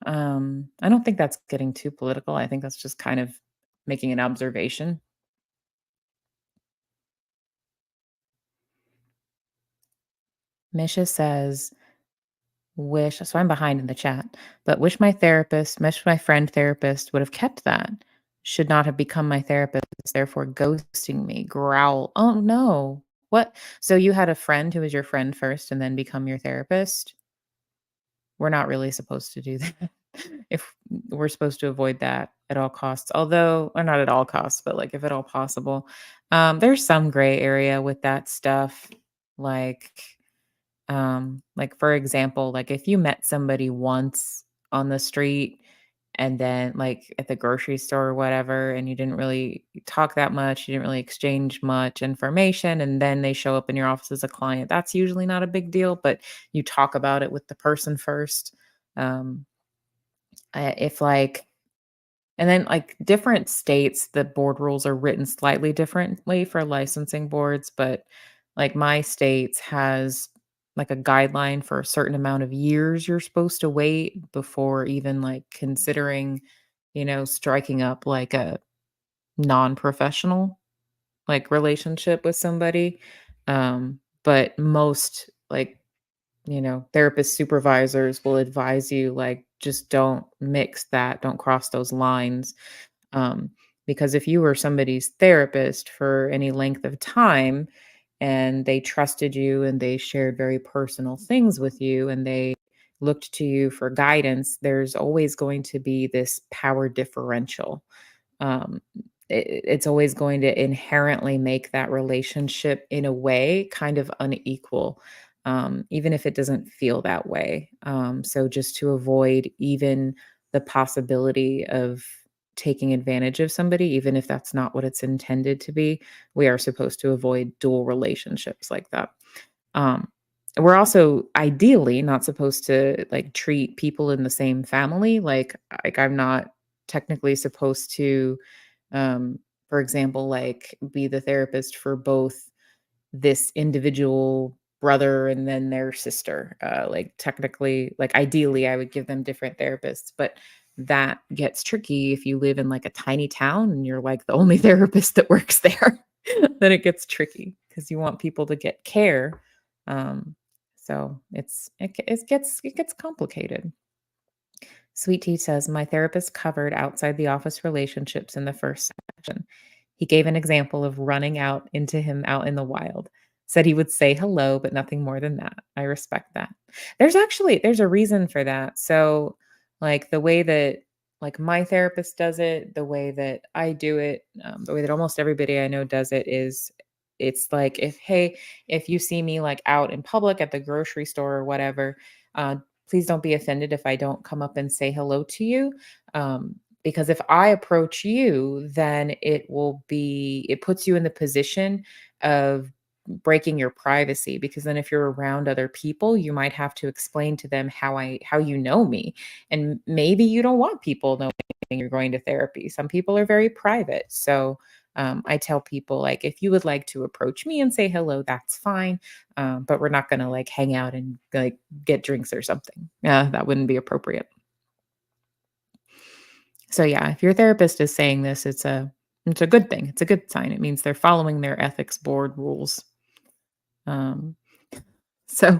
I don't think that's getting too political. I think that's just kind of making an observation. Misha says, wish, so I'm behind in the chat, but wish my friend therapist would have kept that. Should not have become my therapist, therefore ghosting me. Growl. Oh no. What? So you had a friend who was your friend first and then become your therapist? We're not really supposed to do that. If we're supposed to avoid that at all costs, although, or not at all costs, but like if at all possible. There's some gray area with that stuff. Like, like for example, like if you met somebody once on the street and then like at the grocery store or whatever, and you didn't really talk that much, you didn't really exchange much information, and then they show up in your office as a client, that's usually not a big deal, but you talk about it with the person first. Um, if like and then, like, different states, the board rules are written slightly differently for licensing boards, but, like, my states has, like, a guideline for a certain amount of years you're supposed to wait before even, like, considering, striking up, like, a non-professional, like, relationship with somebody. But most, like, therapist supervisors will advise you, like, just don't mix that, don't cross those lines. Um, because if you were somebody's therapist for any length of time and they trusted you and they shared very personal things with you and they looked to you for guidance, there's always going to be this power differential. It's always going to inherently make that relationship in a way kind of unequal, even if it doesn't feel that way. So just to avoid even the possibility of taking advantage of somebody, even if that's not what it's intended to be, we are supposed to avoid dual relationships like that. Um, we're also ideally not supposed to like treat people in the same family like I'm not technically supposed to, um, for example, like be the therapist for both this individual brother and then their sister. Like technically, like ideally, I would give them different therapists, but that gets tricky if you live in like a tiny town and you're like the only therapist that works there. Then it gets tricky because you want people to get care. So it gets complicated. Sweet Tea says, my therapist covered outside the office relationships in the first session. He gave an example of running out into him out in the wild. Said he would say hello, but nothing more than that. I respect that. There's a reason for that. So like the way that like my therapist does it, the way that I do it, the way that almost everybody I know does it is it's like if you see me like out in public at the grocery store or whatever, please don't be offended if I don't come up and say hello to you. Because if I approach you, then it puts you in the position of breaking your privacy because then if you're around other people, you might have to explain to them how you know me. And maybe you don't want people knowing you're going to therapy. Some people are very private. So I tell people like if you would like to approach me and say hello, that's fine. But we're not gonna like hang out and like get drinks or something. Yeah, that wouldn't be appropriate. So yeah, if your therapist is saying this, it's a good thing. It's a good sign. It means they're following their ethics board rules. Um, so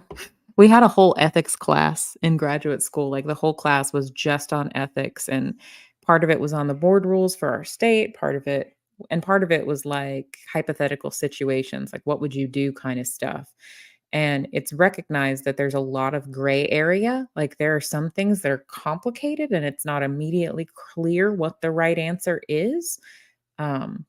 we had a whole ethics class in graduate school. Like the whole class was just on ethics, and part of it was on the board rules for our state, part of it was like hypothetical situations, like what would you do kind of stuff. And it's recognized that there's a lot of gray area. Like there are some things that are complicated and it's not immediately clear what the right answer is. Um,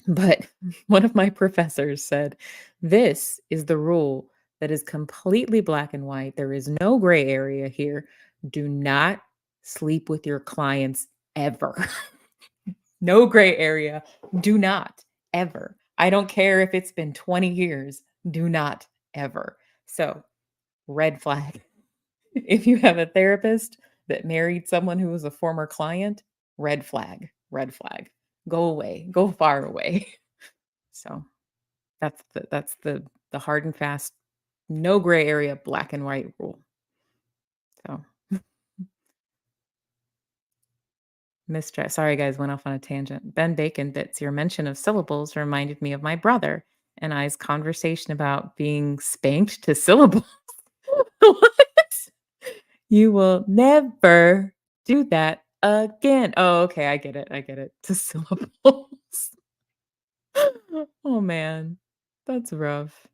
but one of my professors said, this is the rule that is completely black and white. There is no gray area here. Do not sleep with your clients ever. No gray area. Do not ever. I don't care if it's been 20 years. Do not ever. So, red flag. If you have a therapist that married someone who was a former client, red flag, red flag. Go away, go far away. So that's the hard and fast, no gray area, black and white rule. So sorry guys, went off on a tangent. Ben Bacon bits, your mention of syllables reminded me of my brother and I's conversation about being spanked to syllables. What? You will never do that again. Oh, okay, I get it. I get it. To syllables. Oh man. That's rough.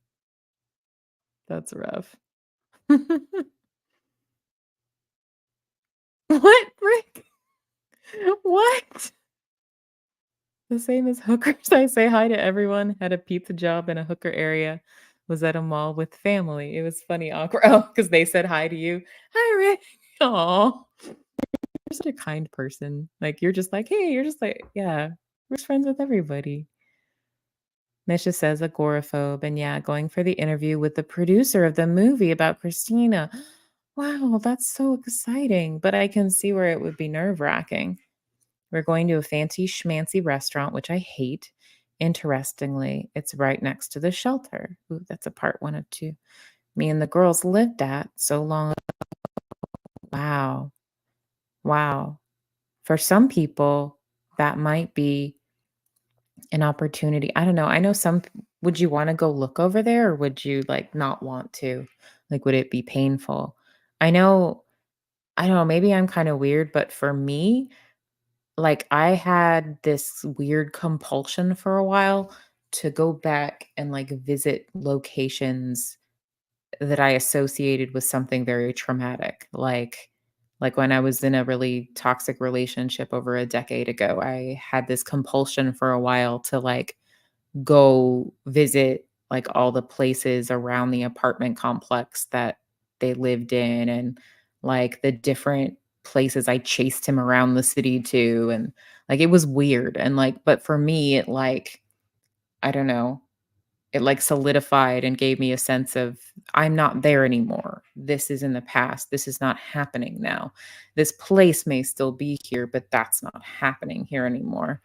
That's rough. What, Rick? What? The same as hookers. I say hi to everyone. Had a pizza job in a hooker area. Was at a mall with family. It was funny, awkward. Oh, because they said hi to you. Hi, Rick. Oh, you're such a kind person. Like you're just like, hey, you're just like, yeah, we're just friends with everybody. Misha says agoraphobe, and yeah, going for the interview with the producer of the movie about Christina. Wow, that's so exciting. But I can see where it would be nerve wracking. We're going to a fancy schmancy restaurant, which I hate. Interestingly, it's right next to the shelter. Ooh, that's a part one of two. Me and the girls lived at so long. Wow. Wow. For some people, that might be an opportunity. I don't know. I know would you want to go look over there or would you like not want to? Like, would it be painful? I know, I don't know, maybe I'm kind of weird, but for me, like, I had this weird compulsion for a while to go back and, like, visit locations that I associated with something very traumatic. Like, when I was in a really toxic relationship over a decade ago, I had this compulsion for a while to, like, go visit, like, all the places around the apartment complex that they lived in and, like, the different places I chased him around the city to, and, like, it was weird, and, like but for me, it, like I don't know, it, like, solidified and gave me a sense of, "I'm not there anymore. This is in the past. This is not happening now. This place may still be here, but that's not happening here anymore."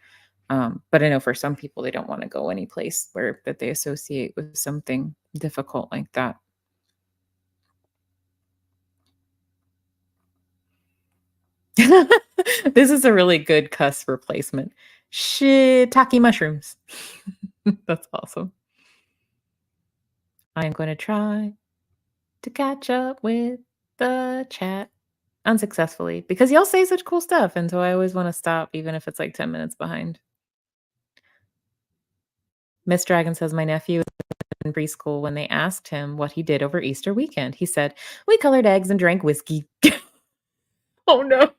But I know for some people, they don't wanna go any place where that they associate with something difficult like that. This is a really good cuss replacement. Shiitake mushrooms. That's awesome. I am gonna try to catch up with the chat unsuccessfully because y'all say such cool stuff, and so I always wanna stop even if it's, like, 10 minutes behind. Miss Dragon says, "My nephew in preschool when they asked him what he did over Easter weekend. He said, 'We colored eggs and drank whiskey.'" Oh, no.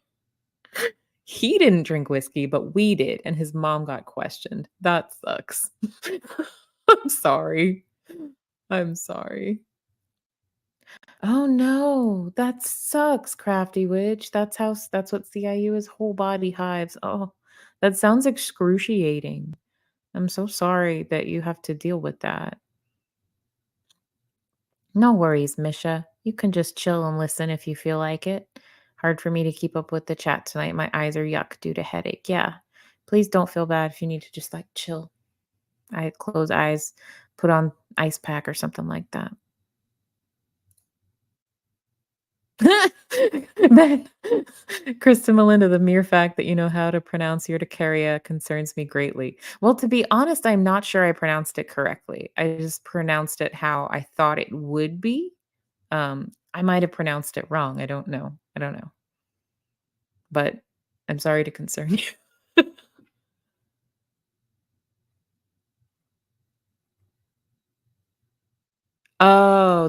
He didn't drink whiskey, but we did, and his mom got questioned. That sucks. I'm sorry. I'm sorry. Oh, no. That sucks, Crafty Witch. That's what CIU is, whole body hives. Oh, that sounds excruciating. I'm so sorry that you have to deal with that. No worries, Misha. You can just chill and listen if you feel like it. Hard for me to keep up with the chat tonight. My eyes are yuck due to headache. Yeah. Please don't feel bad if you need to just like chill. I close eyes, put on ice pack or something like that. Then, Kristen Melinda, the mere fact that you know how to pronounce urticaria concerns me greatly. Well, to be honest, I'm not sure I pronounced it correctly. I just pronounced it how I thought it would be. I might have pronounced it wrong. I don't know. I don't know. But I'm sorry to concern you. Oh,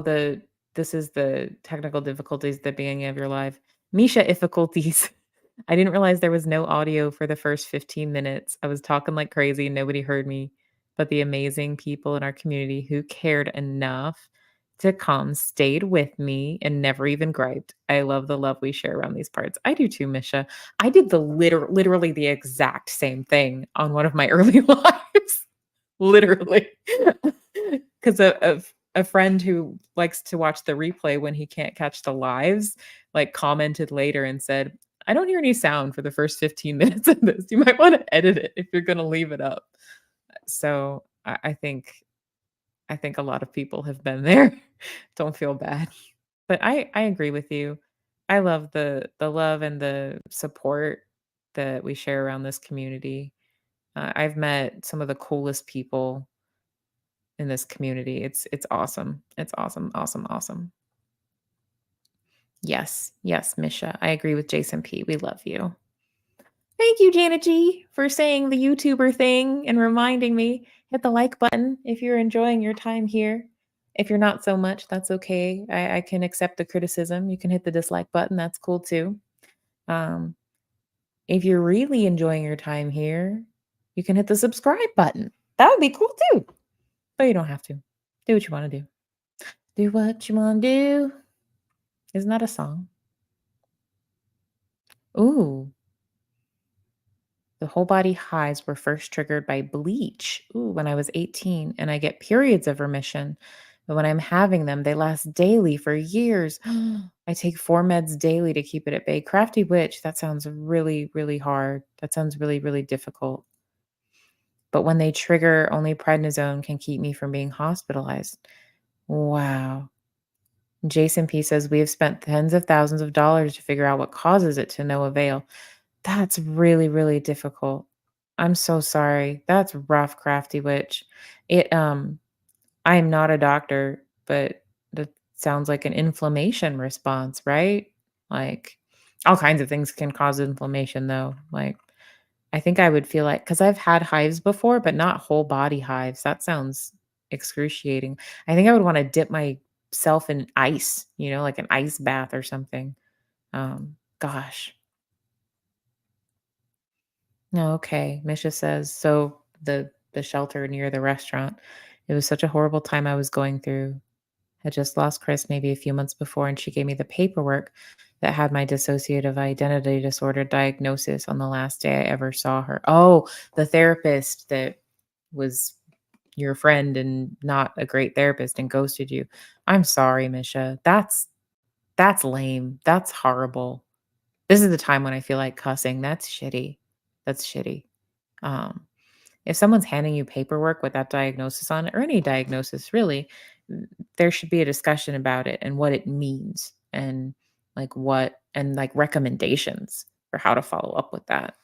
this is the technical difficulties at the beginning of your live. Misha difficulties. I didn't realize there was no audio for the first 15 minutes. I was talking like crazy, nobody heard me, but the amazing people in our community who cared enough to come stayed with me and never even griped. I love the love we share around these parts. I do too, Misha. I did the literally the exact same thing on one of my early lives. Literally. 'Cause a friend who likes to watch the replay when he can't catch the lives, like, commented later and said, "I don't hear any sound for the first 15 minutes of this. You might wanna edit it if you're gonna leave it up." So, I think a lot of people have been there. Don't feel bad. But I agree with you. I love the love and the support that we share around this community. I've met some of the coolest people in this community. It's awesome. It's awesome, awesome, awesome. Yes, yes, Misha. I agree with Jason P. We love you. Thank you, Janet G, for saying the YouTuber thing and reminding me. Hit the like button if you're enjoying your time here. If you're not so much, that's okay. I can accept the criticism. You can hit the dislike button. That's cool too. Um, if you're really enjoying your time here, you can hit the subscribe button. That would be cool too. But you don't have to. Do what you want to do. Do what you want to do. Isn't that a song? Ooh. The whole body highs were first triggered by bleach. Ooh, when I was 18, and I get periods of remission. But when I'm having them, they last daily for years. I take 4 meds daily to keep it at bay. Crafty witch, that sounds really, really hard. That sounds really, really difficult. But when they trigger, only prednisone can keep me from being hospitalized. Wow. Jason P says, we have spent tens of thousands of dollars to figure out what causes it to no avail. That's really, really difficult. I'm so sorry. That's rough, Crafty Witch. It I am not a doctor, but that sounds like an inflammation response, right? Like all kinds of things can cause inflammation though. Like I think I would feel like cuz I've had hives before, but not whole body hives. That sounds excruciating. I think I would want to dip myself in ice, like an ice bath or something. Gosh. No, okay. Misha says, so the shelter near the restaurant. It was such a horrible time I was going through. I just lost Chris maybe a few months before, and she gave me the paperwork that had my dissociative identity disorder diagnosis on the last day I ever saw her. Oh, the therapist that was your friend and not a great therapist and ghosted you. I'm sorry, Misha. That's lame. That's horrible. This is the time when I feel like cussing. That's shitty. That's shitty. Um, if someone's handing you paperwork with that diagnosis on it, or any diagnosis really, there should be a discussion about it and what it means and like recommendations for how to follow up with that.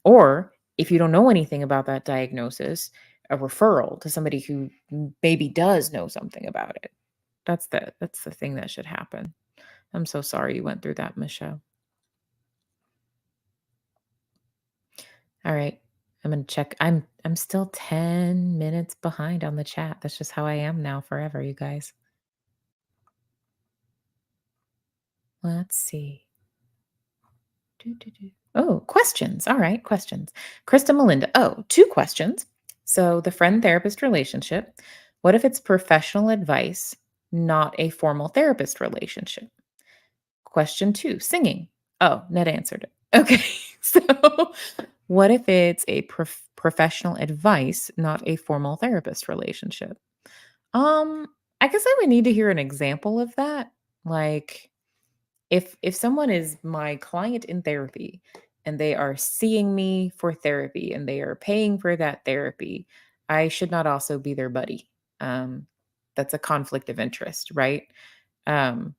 Or if you don't know anything about that diagnosis, a referral to somebody who maybe does know something about it. That's the thing that should happen. I'm so sorry you went through that, Michelle. All right. I'm gonna check. I'm still 10 minutes behind on the chat. That's just how I am now forever, you guys. Let's see. Oh, questions. All right, questions. Kristen Melinda. Oh, 2 questions. So the friend therapist relationship. What if it's professional advice, not a formal therapist relationship? Question 2, singing. Oh, Ned answered it. Okay. So what if it's a professional advice, not a formal therapist relationship? Um, I guess I would need to hear an example of that. Like if someone is my client in therapy and they are seeing me for therapy and they are paying for that therapy, I should not also be their buddy. Um, that's a conflict of interest, right? Um,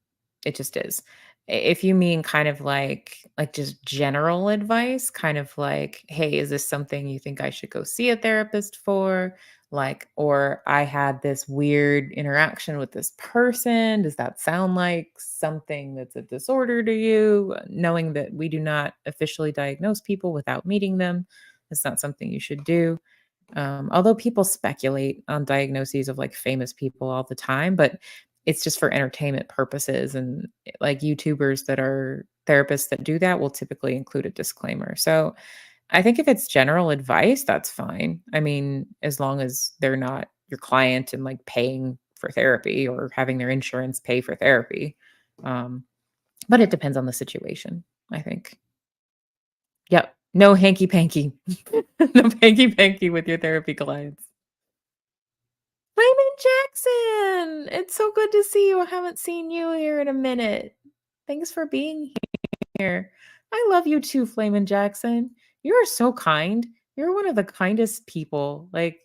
it just is. If you mean kind of like just general advice, kind of like, hey, is this something you think I should go see a therapist for? Like, or I had this weird interaction with this person. Does that sound like something that's a disorder to you? Knowing that we do not officially diagnose people without meeting them, it's not something you should do. Although people speculate on diagnoses of like famous people all the time, but it's just for entertainment purposes. And like YouTubers that are therapists that do that will typically include a disclaimer. So I think if it's general advice, that's fine. I mean, as long as they're not your client and like paying for therapy or having their insurance pay for therapy. Um, but it depends on the situation, I think. Yep. No hanky panky. No hanky panky with your therapy clients. Raymond Jackson, it's so good to see you. I haven't seen you here in a minute. Thanks for being here. I love you too, Flamin' Jackson. You are so kind. You're one of the kindest people. Like,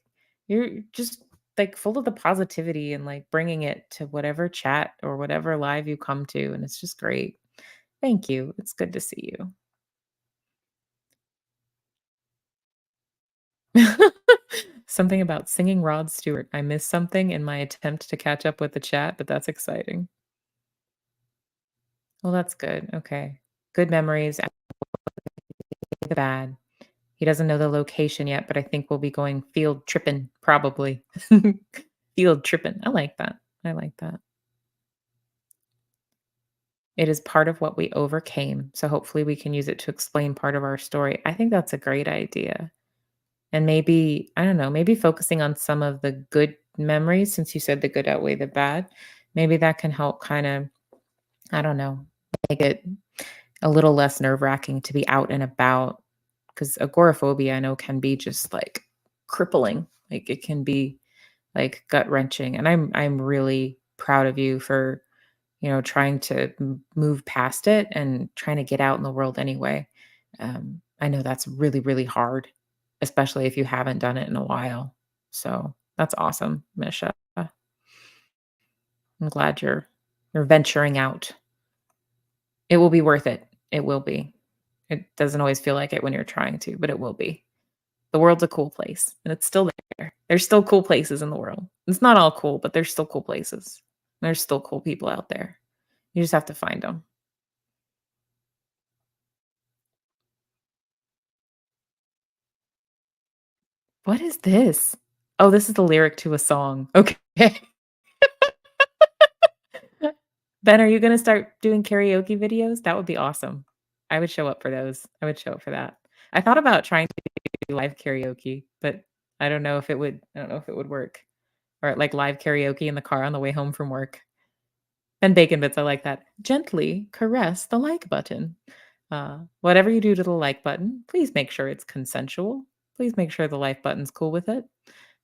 You're just like full of the positivity and like bringing it to whatever chat or whatever live you come to. And it's just great. Thank you. It's good to see you. Something about singing Rod Stewart. I missed something in my attempt to catch up with the chat, but that's exciting. Well, that's good. Okay. Good memories, the bad. He doesn't know the location yet, but I think we'll be going field tripping probably. Field tripping. I like that. I like that. It is part of what we overcame, so hopefully we can use it to explain part of our story. I think that's a great idea. And maybe, I don't know, maybe focusing on some of the good memories since you said the good outweigh the bad. Maybe that can help kind of, I don't know, make it a little less nerve-wracking to be out and about. Because agoraphobia I know can be just like crippling. Like it can be like gut-wrenching. And I'm really proud of you for trying to move past it and trying to get out in the world anyway. I know that's really, really hard, especially if you haven't done it in a while. So that's awesome, Misha. I'm glad you're venturing out. It will be worth it. It will be. It doesn't always feel like it when you're trying to, but it will be. The world's a cool place, and it's still there. There's still cool places in the world. It's not all cool, but there's still cool places. There's still cool people out there. You just have to find them. What is this? Oh, this is the lyric to a song. Okay. Ben, are you gonna start doing karaoke videos? That would be awesome. I would show up for those. I would show up for that. I thought about trying to do live karaoke, but I don't know if it would work. Or like live karaoke in the car on the way home from work. And bacon bits, I like that. Gently caress the like button. Whatever you do to the like button, please make sure it's consensual. Please make sure the like button's cool with it.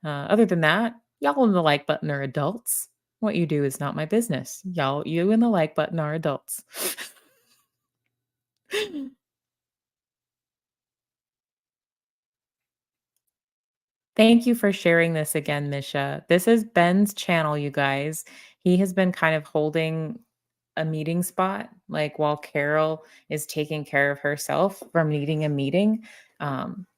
Other than that, y'all and the like button are adults. What you do is not my business. You and the like button are adults. Thank you for sharing this again, Misha. This is Ben's channel, you guys. He has been kind of holding a meeting spot, like while Carol is taking care of herself from needing a meeting,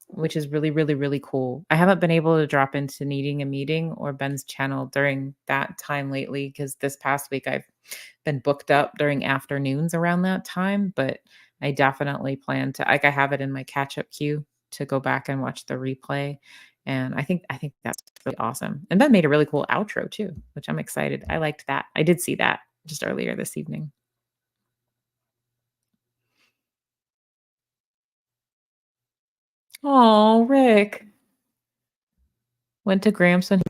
which is really, really, really cool. I haven't been able to drop into needing a meeting or Ben's channel during that time lately because this past week I've been booked up during afternoons around that time, but I definitely plan to like I have it in my catch up queue to go back and watch the replay. And I think that's really awesome. And Ben made a really cool outro too, which I'm excited. I liked that. I did see that just earlier this evening. Oh, Rick went to Gramps when he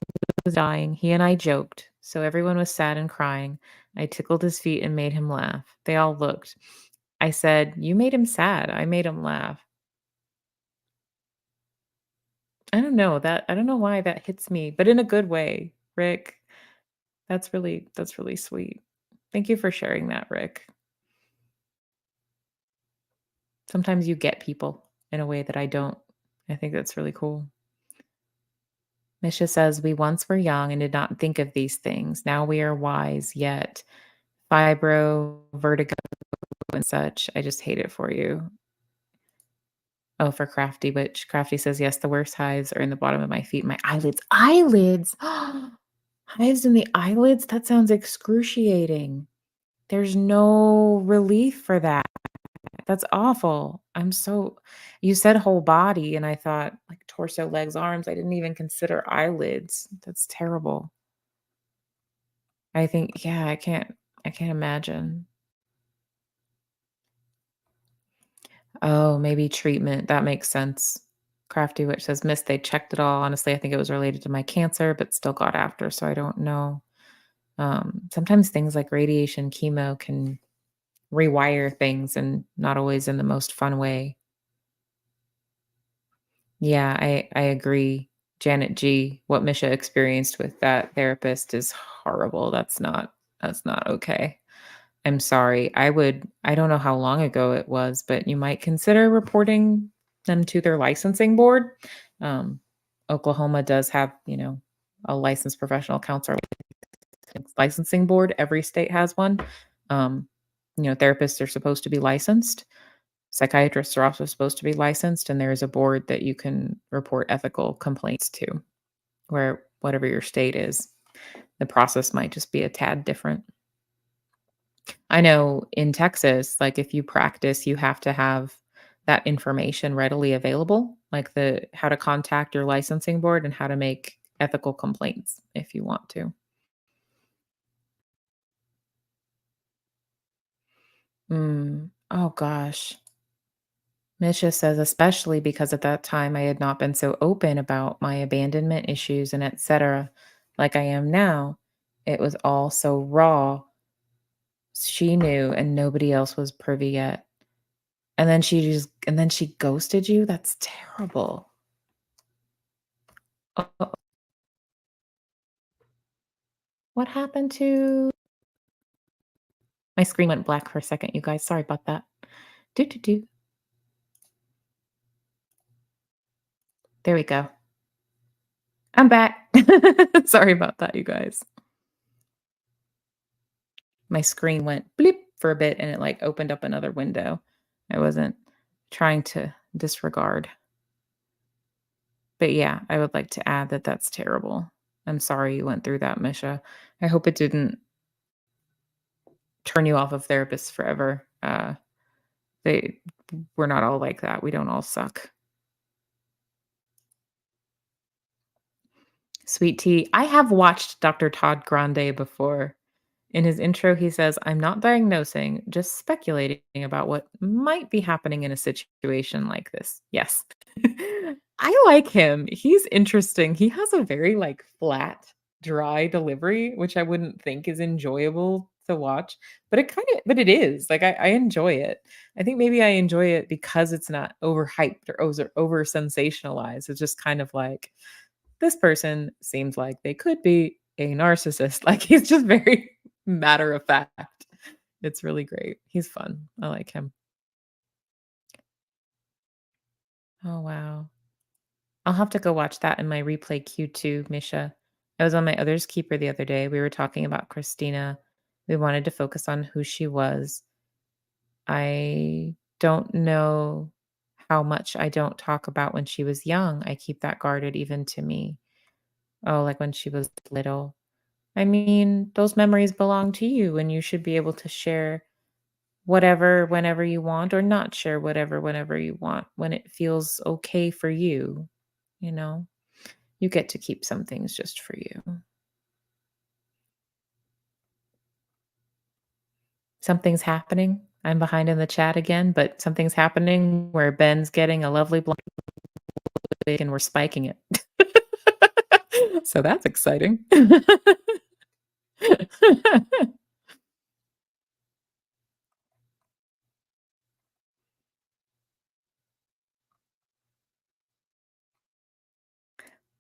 was dying. He and I joked, so everyone was sad and crying. I tickled his feet and made him laugh. They all looked. I said, "You made him sad. I made him laugh." I don't know why that hits me, but in a good way, Rick. That's really sweet. Thank you for sharing that, Rick. Sometimes you get people in a way that I don't. I think that's really cool. Misha says, "We once were young and did not think of these things. Now we are wise, yet fibro, vertigo, and such. I just hate it for you." Oh, for Crafty, which Crafty says, "Yes, the worst hives are in the bottom of my feet, my eyelids." Eyelids! Hives in the eyelids? That sounds excruciating. There's no relief for that. That's awful. You said whole body, and I thought like torso, legs, arms. I didn't even consider eyelids. That's terrible. I think, yeah, I can't imagine. Oh, maybe treatment. That makes sense. Crafty Witch says, "Miss, they checked it all. Honestly, I think it was related to my cancer, but still got after, so I don't know." Sometimes things like radiation, chemo can rewire things and not always in the most fun way. Yeah, I agree. Janet G, what Misha experienced with that therapist is horrible. That's not okay. I'm sorry. I don't know how long ago it was, but you might consider reporting them to their licensing board. Um, Oklahoma does have, a licensed professional counselor licensing board. Every state has one. Um, therapists are supposed to be licensed. Psychiatrists are also supposed to be licensed, and there is a board that you can report ethical complaints to, where whatever your state is, the process might just be a tad different. I know in Texas, like if you practice, you have to have that information readily available, like the how to contact your licensing board and how to make ethical complaints if you want to. Oh gosh. Misha says, especially because at that time I had not been so open about my abandonment issues and etc. like I am now. It was all so raw. She knew and nobody else was privy yet. And then she ghosted you? That's terrible. Uh, what happened to my screen went black for a second, you guys. Sorry about that. Do do do. There we go. I'm back. Sorry about that, you guys. My screen went bleep for a bit and it like opened up another window. I wasn't trying to disregard. But yeah, I would like to add that that's terrible. I'm sorry you went through that, Misha. I hope it didn't turn you off of therapists forever. They we're not all like that. We don't all suck. Sweet tea. I have watched Dr. Todd Grande before. In his intro, he says, I'm not diagnosing, just speculating about what might be happening in a situation like this. Yes. I like him. He's interesting. He has a very like flat, dry delivery, which I wouldn't think is enjoyable to watch, but but it is. Like I enjoy it. I think maybe I enjoy it because it's not overhyped or over sensationalized. It's just kind of like this person seems like they could be a narcissist. Like he's just very matter of fact. It's really great. He's fun. I like him. Oh, wow. I'll have to go watch that in my replay queue too, Misha. I was on my other's keeper the other day. We were talking about Christina. We wanted to focus on who she was. I don't know how much I don't talk about when she was young. I keep that guarded even to me. Oh, like when she was little. I mean, those memories belong to you, and you should be able to share whatever whenever you want or not share whatever whenever you want when it feels okay for you, you know? You get to keep some things just for you. Something's happening. I'm behind in the chat again, but something's happening where Ben's getting a lovely blonde wig and we're spiking it. So that's exciting.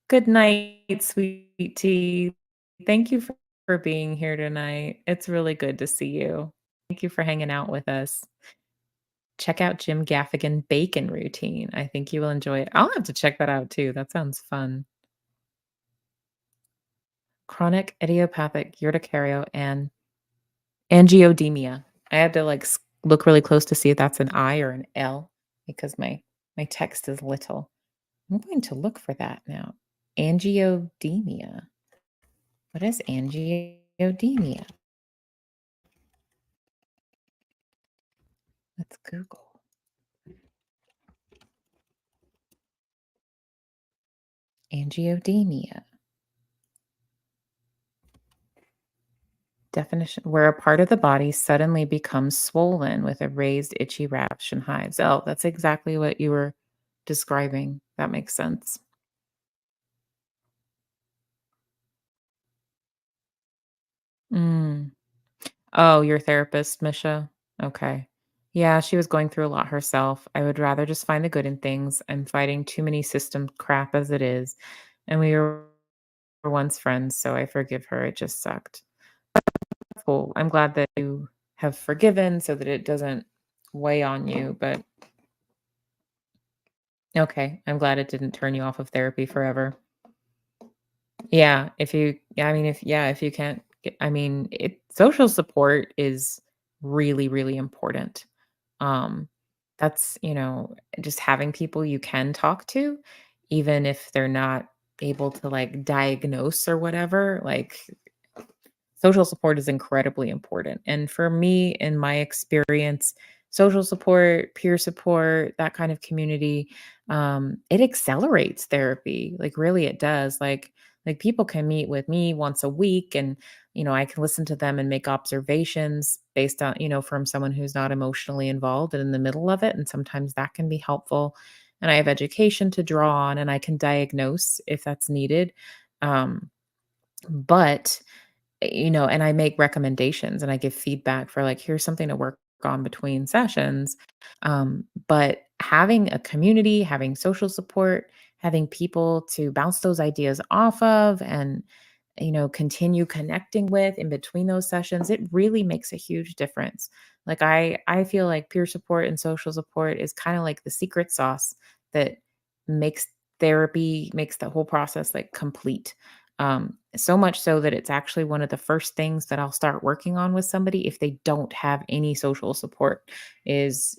Good night, sweet tea. Thank you for being here tonight. It's really good to see you. Thank you for hanging out with us. Check out Jim Gaffigan bacon routine. I think you will enjoy it. I'll have to check that out too. That sounds fun. Chronic idiopathic urticaria and angioedemia. I had to like look really close to see if that's an I or an L because my text is little. I'm going to look for that now. Angioedemia. What is angioedemia? Let's Google. Angioedemia. Definition: where a part of the body suddenly becomes swollen with a raised, itchy rash and hives. Oh, that's exactly what you were describing. That makes sense. Mm. Oh, your therapist, Misha? Okay. Yeah, she was going through a lot herself. I would rather just find the good in things. I'm fighting too many system crap as it is. And we were once friends, so I forgive her. It just sucked. Cool. I'm glad that you have forgiven so that it doesn't weigh on you, but okay. I'm glad it didn't turn you off of therapy forever. Yeah, if you I mean, if yeah, if you can't get I mean, social support is really, really important. Um, that's, just having people you can talk to, even if they're not able to, like, diagnose or whatever, like, social support is incredibly important. And for me, in my experience, social support, peer support, that kind of community, it accelerates therapy. Like really it does. Like people can meet with me once a week and I can listen to them and make observations based on, from someone who's not emotionally involved and in the middle of it. And sometimes that can be helpful. And I have education to draw on and I can diagnose if that's needed. Um, but and I make recommendations and I give feedback for like, here's something to work on between sessions. But having a community, having social support, having people to bounce those ideas off of and continue connecting with in between those sessions, it really makes a huge difference. Like I feel like peer support and social support is kind of like the secret sauce that makes therapy, makes the whole process like complete. So much so that it's actually one of the first things that I'll start working on with somebody if they don't have any social support is,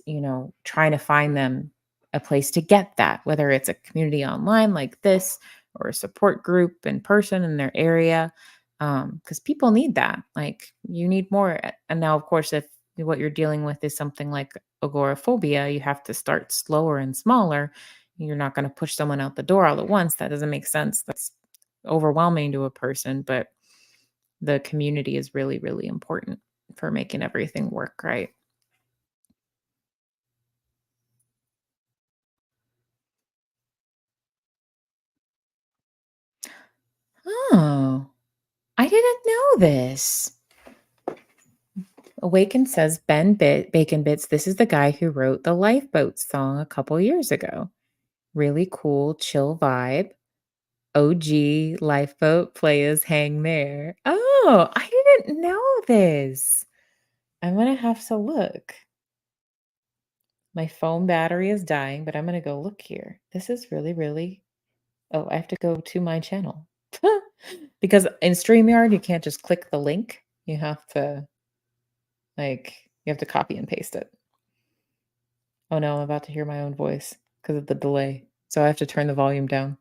trying to find them a place to get that, whether it's a community online like this or a support group in person in their area. Because people need that. Like you need more. And now, of course, if what you're dealing with is something like agoraphobia, you have to start slower and smaller. You're not going to push someone out the door all at once. That doesn't make sense. That's overwhelming to a person, but the community is really, really important for making everything work right. Oh, I didn't know this. Awaken says Bacon Bits. This is the guy who wrote the Lifeboat song a couple years ago. Really cool, chill vibe. OG Lifeboat players hang there. Oh, I didn't know this. I'm gonna have to look. My phone battery is dying, but I'm gonna go look here. This is really, really. Oh, I have to go to my channel. Because in StreamYard, you can't just click the link. You have to copy and paste it. Oh no, I'm about to hear my own voice because of the delay. So I have to turn the volume down.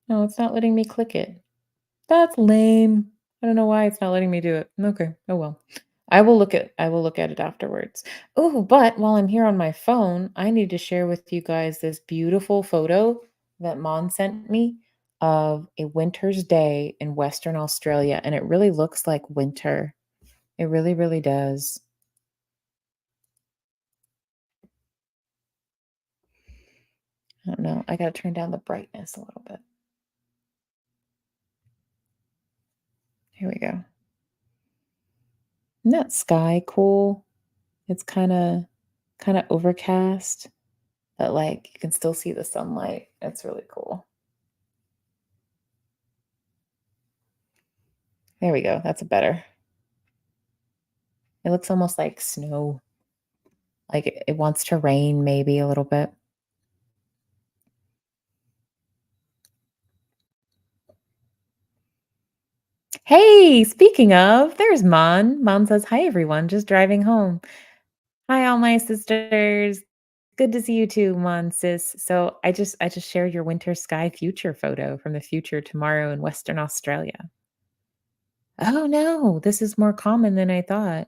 No, it's not letting me click it. That's lame. I don't know why it's not letting me do it. Okay. Oh well. I will look at it afterwards. Oh, but while I'm here on my phone, I need to share with you guys this beautiful photo that Mon sent me of a winter's day in Western Australia, and it really looks like winter. It really, really does. I don't know. I gotta turn down the brightness a little bit. Here we go. Isn't that sky cool? It's kinda overcast, but like you can still see the sunlight. It's really cool. There we go. That's a better. It looks almost like snow. Like it wants to rain maybe a little bit. Hey, speaking of, there's Mon. Mon says, "Hi everyone, just driving home." Hi, all my sisters. Good to see you too, Mon sis. So I just shared your winter sky future photo from the future tomorrow in Western Australia. Oh no, this is more common than I thought.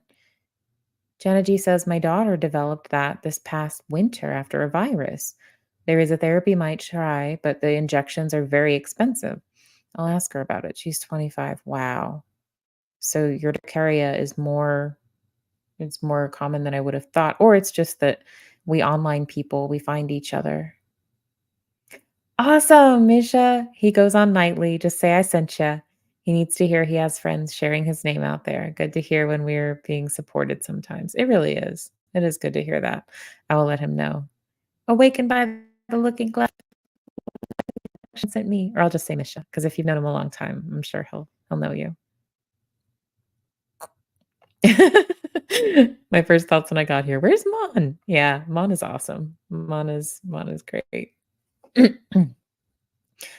Jenna G says, my daughter developed that this past winter after a virus. There is a therapy might try, but the injections are very expensive. I'll ask her about it. She's 25. Wow. So your urticaria is it's more common than I would have thought. Or it's just that we online people, we find each other. Awesome, Misha. He goes on nightly. Just say I sent you. He needs to hear he has friends sharing his name out there. Good to hear when we're being supported sometimes. It really is. It is good to hear that. I will let him know. Awakened by the looking glass sent me, or I'll just say Misha, because if you've known him a long time, I'm sure he'll know you. My first thoughts when I got here, where's Mon? Yeah, Mon is awesome. Mon is great.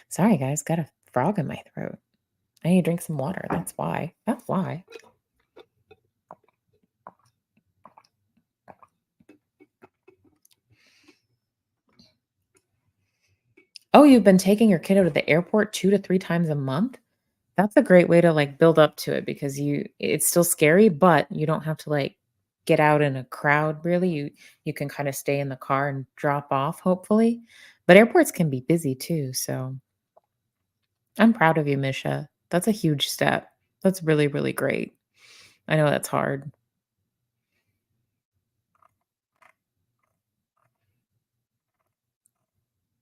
Sorry, guys, got a frog in my throat. I need to drink some water. That's why. That's why. Oh, you've been taking your kiddo to the airport 2 to 3 times a month? That's a great way to, like, build up to it because it's still scary, but you don't have to, like, get out in a crowd really. You can kinda stay in the car and drop off, hopefully. But airports can be busy too, so I'm proud of you, Misha. That's a huge step. That's really, really great. I know that's hard.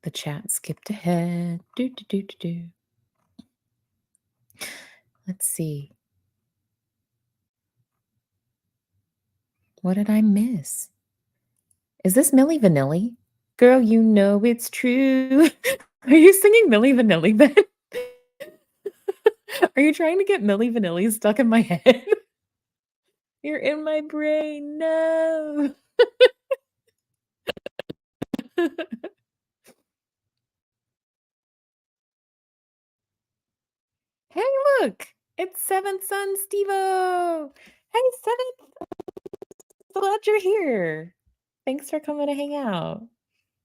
The chat skipped ahead. Do, do, do, do, do. Let's see. What did I miss? Is this Milli Vanilli? Girl, you know it's true. Are you singing Milli Vanilli, Ben? Are you trying to get Milli Vanilli stuck in my head? You're in my brain. No. Hey, look. It's Seventh Son Stevo. Hey, Seventh. So glad you're here. Thanks for coming to hang out.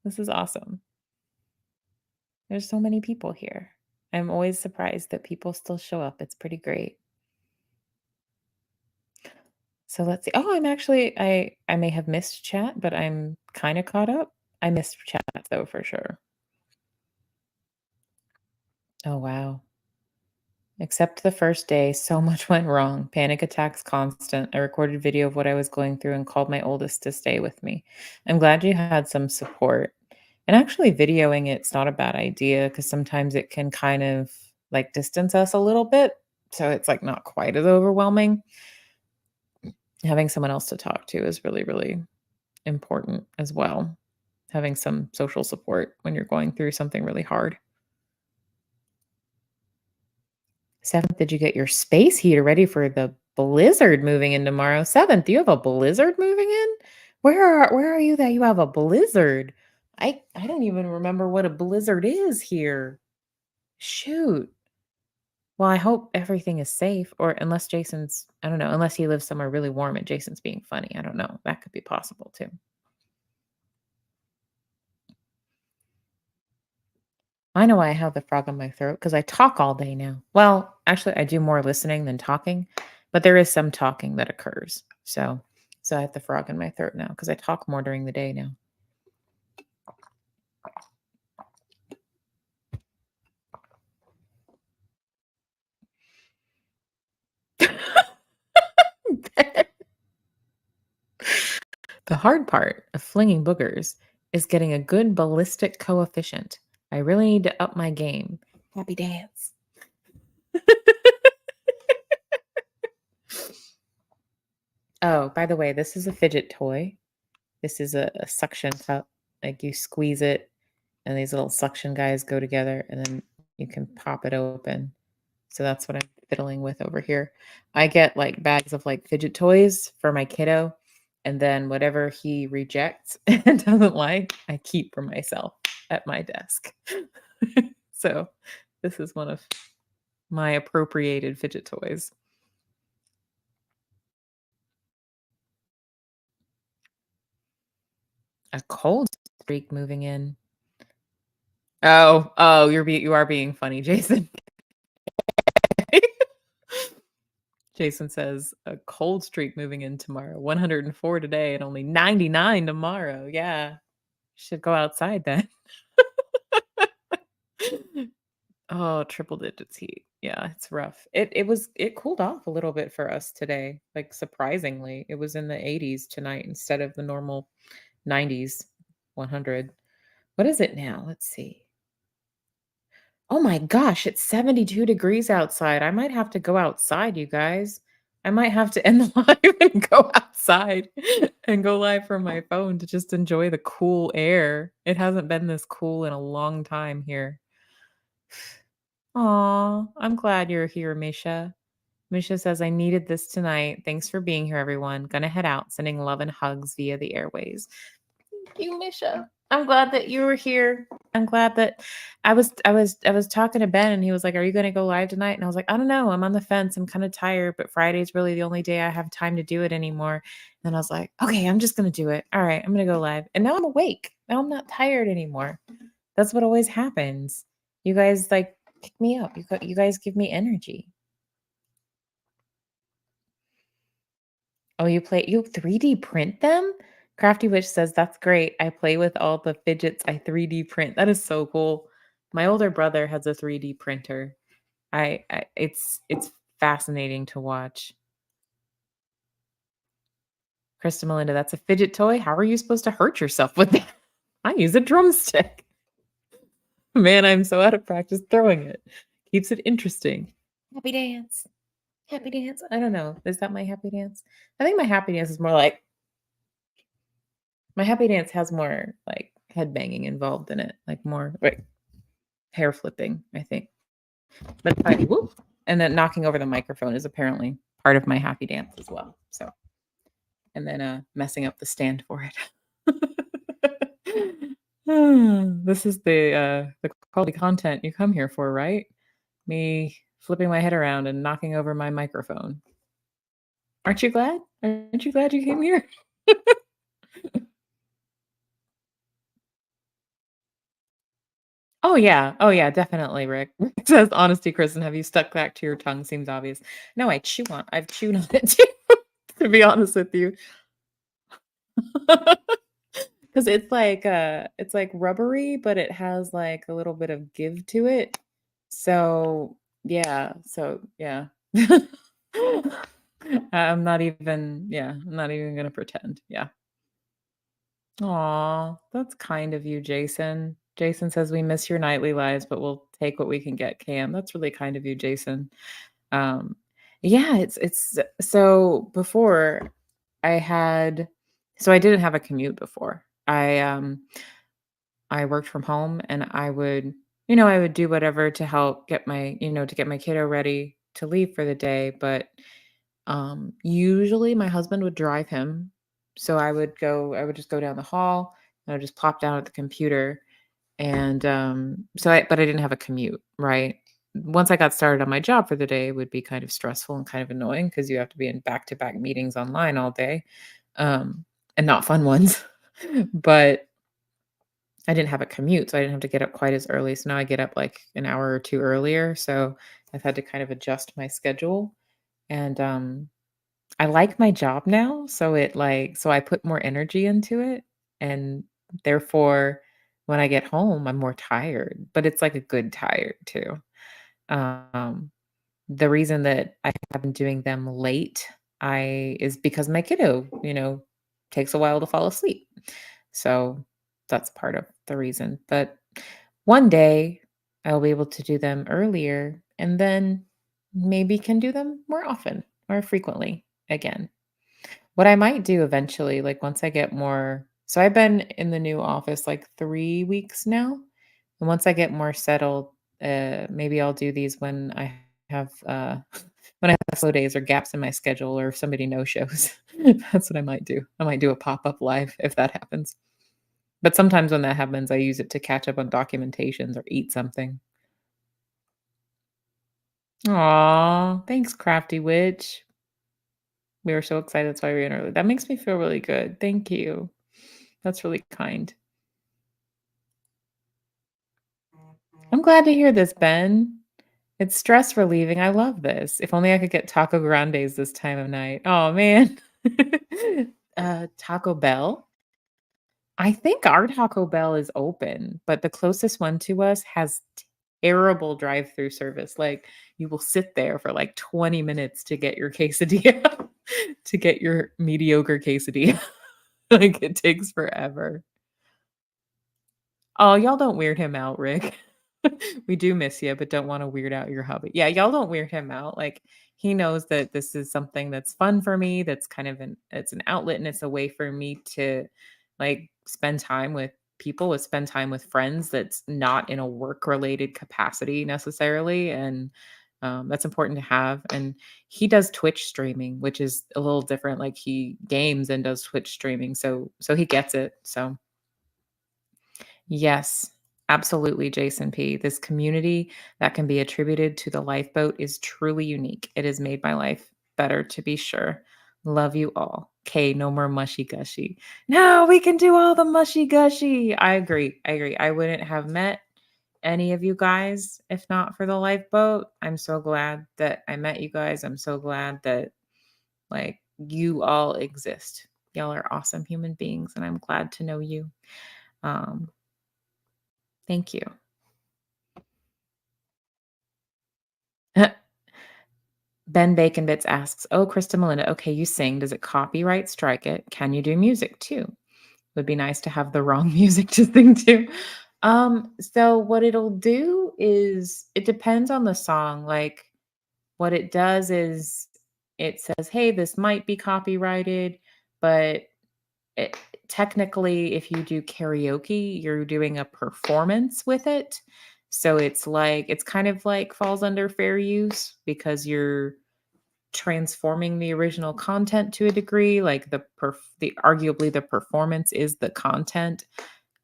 This is awesome. There's so many people here. I'm always surprised that people still show up. It's pretty great. So let's see. Oh, I may have missed chat, but I'm kind of caught up. I missed chat though for sure. Oh wow. Except the first day, so much went wrong. Panic attacks constant. I recorded video of what I was going through and called my oldest to stay with me. I'm glad you had some support. And actually videoing it's not a bad idea because sometimes it can kind of like distance us a little bit. So it's like not quite as overwhelming. Having someone else to talk to is really, really important as well. Having some social support when you're going through something really hard. 7th, did you get your space heater ready for the blizzard moving in tomorrow? 7th, do you have a blizzard moving in? Where are you that you have a blizzard? I don't even remember what a blizzard is here. Shoot. Well, I hope everything is safe, or unless Jason's, I don't know, unless he lives somewhere really warm and Jason's being funny. I don't know. That could be possible too. I know why I have the frog in my throat because I talk all day now. Well, actually, I do more listening than talking, but there is some talking that occurs. So I have the frog in my throat now because I talk more during the day now. The hard part of flinging boogers is getting a good ballistic coefficient. I really need to up my game. Happy dance. Oh, by the way, this is a fidget toy. This is a suction cup. Like you squeeze it, and these little suction guys go together, and then you can pop it open. So that's what I'm fiddling with over here. I get like bags of like fidget toys for my kiddo, and then whatever he rejects and doesn't like, I keep for myself at my desk. So this is one of my appropriated fidget toys. A cold streak moving in. Oh, you are being funny, Jason. Jason says a cold streak moving in tomorrow. 104 today and only 99 tomorrow. Yeah. Should go outside then. Oh, triple digits heat. Yeah, it's rough. It cooled off a little bit for us today. Like surprisingly, it was in the 80s tonight instead of the normal 90s, 100. What is it now? Let's see. Oh my gosh, it's 72 degrees outside. I might have to go outside, you guys. I might have to end the live and go outside and go live from my phone to just enjoy the cool air. It hasn't been this cool in a long time here. Aw, I'm glad you're here, Misha. Misha says, I needed this tonight. Thanks for being here, everyone. Gonna head out, sending love and hugs via the airways. Thank you, Misha. I'm glad that you were here. I'm glad that I was talking to Ben and he was like, "Are you gonna go live tonight?" And I was like, "I don't know. I'm on the fence. I'm kind of tired, but Friday's really the only day I have time to do it anymore." And I was like, "Okay, I'm just gonna do it. All right, I'm gonna go live." And now I'm awake. Now I'm not tired anymore. That's what always happens. You guys like pick me up. You guys give me energy. Oh, you 3D print them? Crafty Witch says, "That's great. I play with all the fidgets I 3D print." That is so cool. My older brother has a 3D printer. It's fascinating to watch. Kristen Melinda, that's a fidget toy. How are you supposed to hurt yourself with that? I use a drumstick. Man, I'm so out of practice throwing it. Keeps it interesting. Happy dance. Happy dance. I don't know. Is that my happy dance? I think my happy dance is more like my happy dance has more like head banging involved in it, like more like hair flipping, I think. But funny, whoop, and then knocking over the microphone is apparently part of my happy dance as well. So, and then messing up the stand for it. This is the quality content you come here for, right? Me flipping my head around and knocking over my microphone. Aren't you glad? Aren't you glad you came here? Oh yeah. Oh yeah, definitely, Rick. Rick says, "Honesty, Kristen, have you stuck back to your tongue? Seems obvious." No, I've chewed on it too, to be honest with you. Because it's like rubbery, but it has like a little bit of give to it. So yeah. I'm not even gonna pretend. Yeah. Aw, that's kind of you, Jason. Jason says we miss your nightly lives, but we'll take what we can get, Cam. That's really kind of you, Jason. Um, yeah, it's so before I had so I didn't have a commute before. I worked from home and I would do whatever to help get to get my kiddo ready to leave for the day, but usually my husband would drive him. So I would just go down the hall and I would just plop down at the computer and but I didn't have a commute, right? Once I got started on my job for the day, it would be kind of stressful and kind of annoying because you have to be in back-to-back meetings online all day. Um, and not fun ones. But I didn't have a commute, so I didn't have to get up quite as early. So now I get up like an hour or two earlier. So I've had to kind of adjust my schedule. And I like my job now, so I put more energy into it, and therefore, when I get home, I'm more tired, but it's like a good tired too. Um, the reason that I have been doing them late, I is because my kiddo, takes a while to fall asleep. So that's part of the reason. But one day I'll be able to do them earlier and then maybe can do them more often or frequently again. What I might do eventually, like once I get more so I've been in the new office like 3 weeks now. And once I get more settled, maybe I'll do these when I have when I have slow days or gaps in my schedule or if somebody no shows. That's what I might do. I might do a pop-up live if that happens. But sometimes when that happens, I use it to catch up on documentations or eat something. Aw, thanks, Crafty Witch. We were so excited. That's why we were in early. That makes me feel really good. Thank you. That's really kind. I'm glad to hear this, Ben. It's stress relieving. I love this. If only I could get taco grandes this time of night. Oh man. Taco Bell. I think our Taco Bell is open, but the closest one to us has terrible drive-through service. Like you will sit there for like 20 minutes to get your quesadilla, to get your mediocre quesadilla. Like it takes forever. Oh, y'all don't weird him out, Rick. We do miss you, but don't wanna weird out your hubby. Yeah, y'all don't weird him out, like, he knows that this is something that's fun for me, that's kind of it's an outlet, and it's a way for me to, like, spend time with people, spend time with friends that's not in a work-related capacity necessarily, and, that's important to have, and he does Twitch streaming, which is a little different, like, he games and does Twitch streaming, so he gets it, so Yes, absolutely, Jason P. This community that can be attributed to the lifeboat is truly unique. It has made my life better, to be sure. Love you all. K, no more mushy gushy. No, we can do all the mushy gushy. I agree. I agree. I wouldn't have met any of you guys if not for the lifeboat. I'm so glad that I met you guys. I'm so glad that like you all exist. Y'all are awesome human beings, and I'm glad to know you. Um, thank you. Ben Bacon Bits asks, "Oh, Krista Melinda, okay, you sing. Does it copyright strike it? Can you do music too? Would be nice to have the wrong music to sing to." So what it'll do is it depends on the song. Like what it does is it says, "Hey, this might be copyrighted," but it, technically, if you do karaoke, you're doing a performance with it. So it's kind of like falls under fair use because you're transforming the original content to a degree. Like the arguably the performance is the content.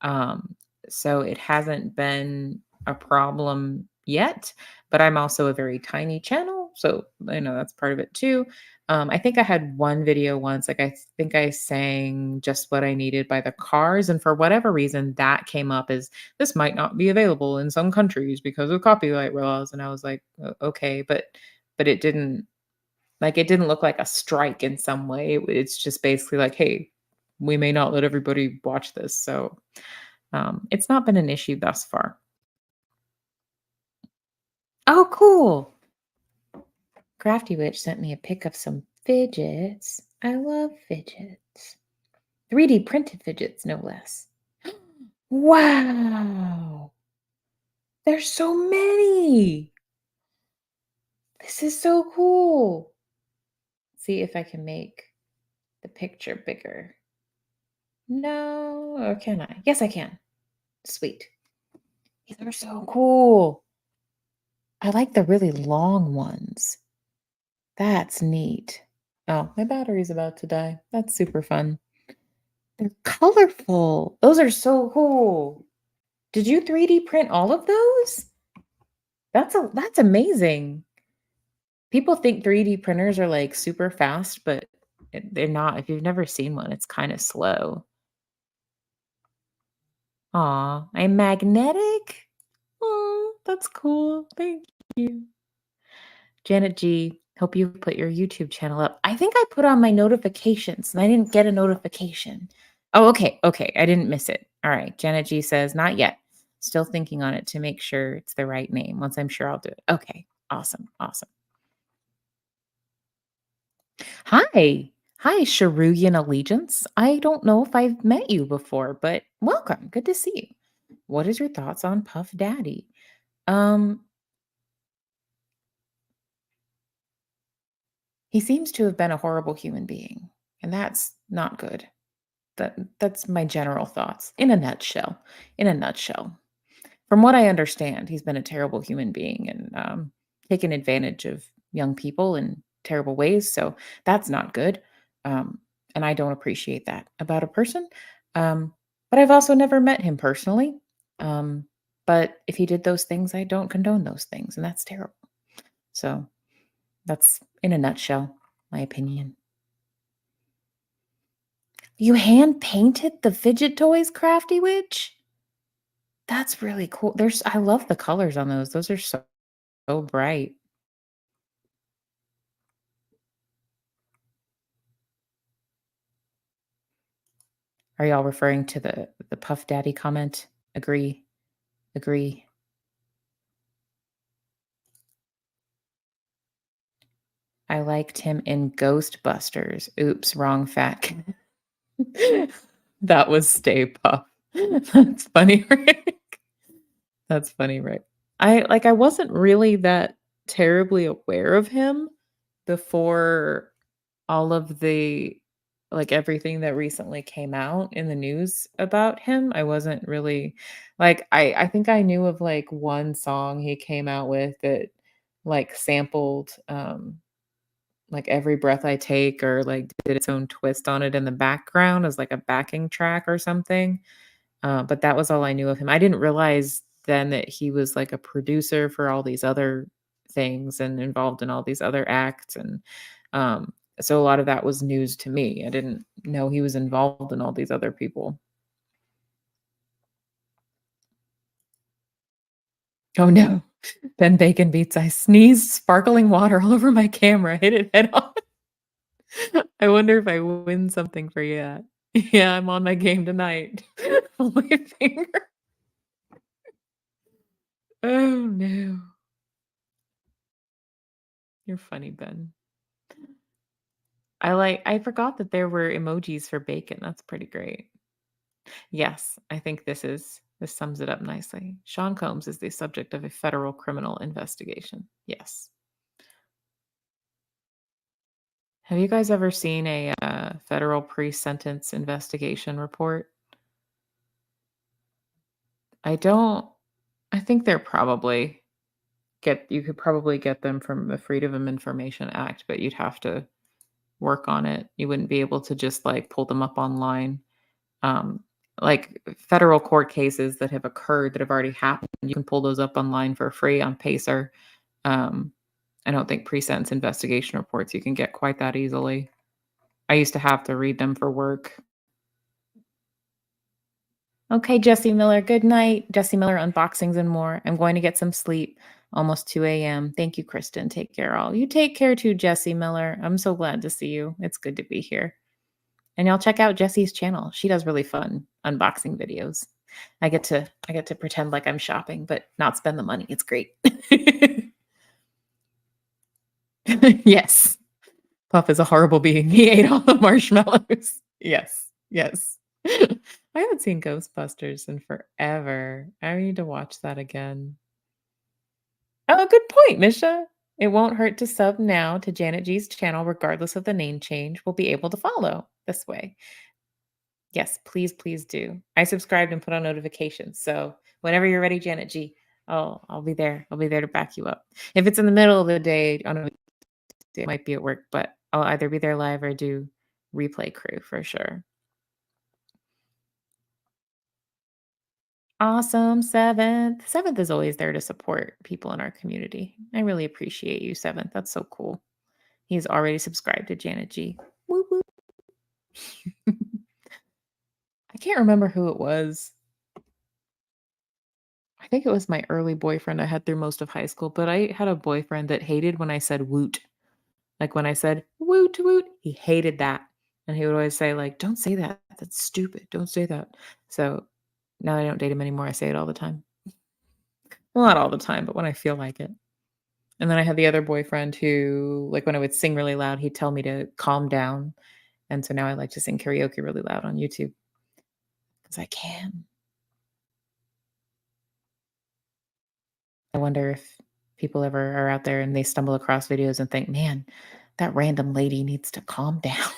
um, so it hasn't been a problem yet, but I'm also a very tiny channel. So I know that's part of it too. I think I had one video once, like I think I sang Just What I Needed by the Cars. And for whatever reason, that came up as this might not be available in some countries because of copyright laws. And I was like, Okay, but it didn't look like a strike in some way. It's just basically like, hey, we may not let everybody watch this. So it's not been an issue thus far. Oh, cool. Crafty Witch sent me a pic of some fidgets. I love fidgets. 3D printed fidgets, no less. Wow. There's so many. This is so cool. See if I can make the picture bigger. No, or can I? Yes, I can. Sweet. These are so cool. I like the really long ones. That's neat. Oh, my battery's about to die. That's super fun. They're colorful. Those are so cool. Did you 3D print all of those? That's amazing. People think 3D printers are like super fast, but they're not. If you've never seen one, it's kind of slow. Aw, I'm magnetic. Oh, that's cool. Thank you. Janet G, hope you put your YouTube channel up. I think I put on my notifications and I didn't get a notification. Oh, okay. Okay. I didn't miss it. All right. Janet G says, not yet. Still thinking on it to make sure it's the right name. Once I'm sure I'll do it. Okay. Awesome. Awesome. Hi. Hi, Sharuyan Allegiance. I don't know if I've met you before, but welcome. Good to see you. What is your thoughts on Puff Daddy? Um, he seems to have been a horrible human being, and that's not good. That's my general thoughts in a nutshell. In a nutshell. From what I understand, he's been a terrible human being and taken advantage of young people in terrible ways. So that's not good. Um, and I don't appreciate that about a person. Um, but I've also never met him personally. Um, but if he did those things, I don't condone those things. And that's terrible. So that's in a nutshell, my opinion. You hand painted the fidget toys, Crafty Witch? That's really cool. I love the colors on those. Those are so bright. Are y'all referring to the Puff Daddy comment? Agree. Agree. I liked him in Ghostbusters. Oops, wrong fact. That was Stay Puff. That's funny, right? That's funny, right? I wasn't really that terribly aware of him before all of the like everything that recently came out in the news about him. I wasn't really like I think I knew of like one song he came out with that like sampled like Every Breath I Take or like did its own twist on it in the background as like a backing track or something. But that was all I knew of him. I didn't realize then that he was like a producer for all these other things and involved in all these other acts. And um, so a lot of that was news to me. I didn't know he was involved in all these other people. Oh no. Ben Bacon beats. I sneezed sparkling water all over my camera, hit it head on. I wonder if I win something for you. Yeah, I'm on my game tonight. On my finger. Oh no. You're funny, Ben. I forgot that there were emojis for bacon. That's pretty great. Yes, I think this sums it up nicely. Sean Combs is the subject of a federal criminal investigation. Yes. Have you guys ever seen a federal pre-sentence investigation report? I don't. I think they're probably get. You could probably get them from the Freedom of Information Act, but you'd have to work on it. You wouldn't be able to just like pull them up online. Um, like federal court cases that have occurred that have already happened, you can pull those up online for free on Pacer. Um, I don't think pre-sentence investigation reports you can get quite that easily. I used to have to read them for work. Okay, Jesse Miller, good night. Jesse Miller unboxings and more. I'm going to get some sleep. Almost 2 a.m. Thank you, Kristen. Take care, all. You take care too, Jesse Miller. I'm so glad to see you. It's good to be here. And y'all check out Jessie's channel. She does really fun unboxing videos. I get to pretend like I'm shopping, but not spend the money. It's great. Yes. Puff is a horrible being. He ate all the marshmallows. Yes. Yes. I haven't seen Ghostbusters in forever. I need to watch that again. Oh, good point, Misha. It won't hurt to sub now to Janet G's channel, regardless of the name change. We'll be able to follow this way. Yes, please, please do. I subscribed and put on notifications. So whenever you're ready, Janet G, I'll be there. I'll be there to back you up. If it's in the middle of the day on a weekday, it might be at work, but I'll either be there live or do replay crew for sure. Awesome. Seventh. Seventh is always there to support people in our community. I really appreciate you, Seventh. That's so cool. He's already subscribed to Janet G. Woo woo. I can't remember who it was. I think it was my early boyfriend I had through most of high school, but I had a boyfriend that hated when I said woot. Like when I said woot woot, he hated that. And he would always say, like, don't say that. That's stupid. Don't say that. So now I don't date him anymore. I say it all the time. Well, not all the time, but when I feel like it. And then I had the other boyfriend who, like, when I would sing really loud, he'd tell me to calm down. And so now I like to sing karaoke really loud on YouTube because I can. I wonder if people ever are out there and they stumble across videos and think, man, that random lady needs to calm down.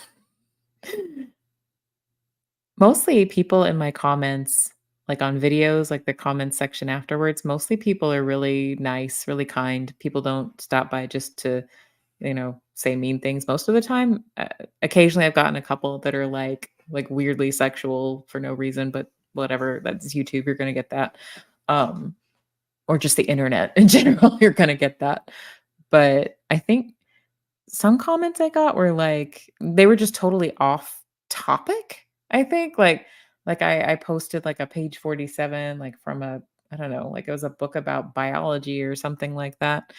Mostly people in my comments, like on videos, like the comments section afterwards, mostly people are really nice, really kind. People don't stop by just to, say mean things most of the time. Occasionally I've gotten a couple that are like weirdly sexual for no reason, but whatever, that's YouTube, you're going to get that. Um or just the internet in general, you're going to get that. But I think some comments I got were like they were just totally off topic, I think. Like I posted like a page 47, like from a I don't know, like it was a book about biology or something like that.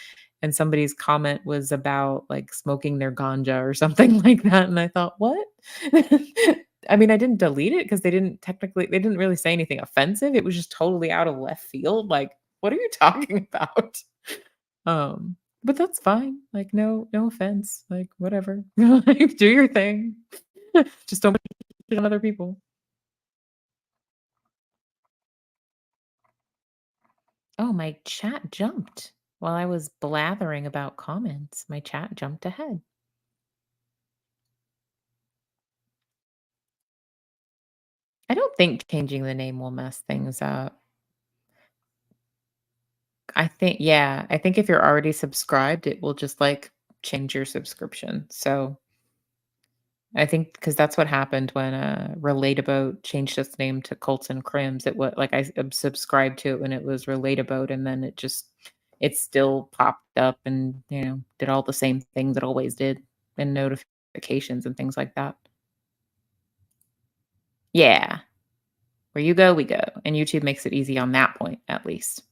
And somebody's comment was about like smoking their ganja or something like that. And I thought, what? I mean, I didn't delete it because they didn't really say anything offensive. It was just totally out of left field. Like, what are you talking about? Um, but that's fine. Like, no offense. Like, whatever. Like, do your thing. Just don't put it on other people. Oh, my chat jumped while I was blathering about comments. My chat jumped ahead. I don't think changing the name will mess things up. I think if you're already subscribed, it will just like change your subscription. So I think because that's what happened when, Relatabout changed its name to Colts and Crims. It was like, subscribed to it when it was Relatabout, and then it still popped up and, did all the same things it always did, and notifications and things like that. Yeah. Where you go, we go, and YouTube makes it easy on that point, at least.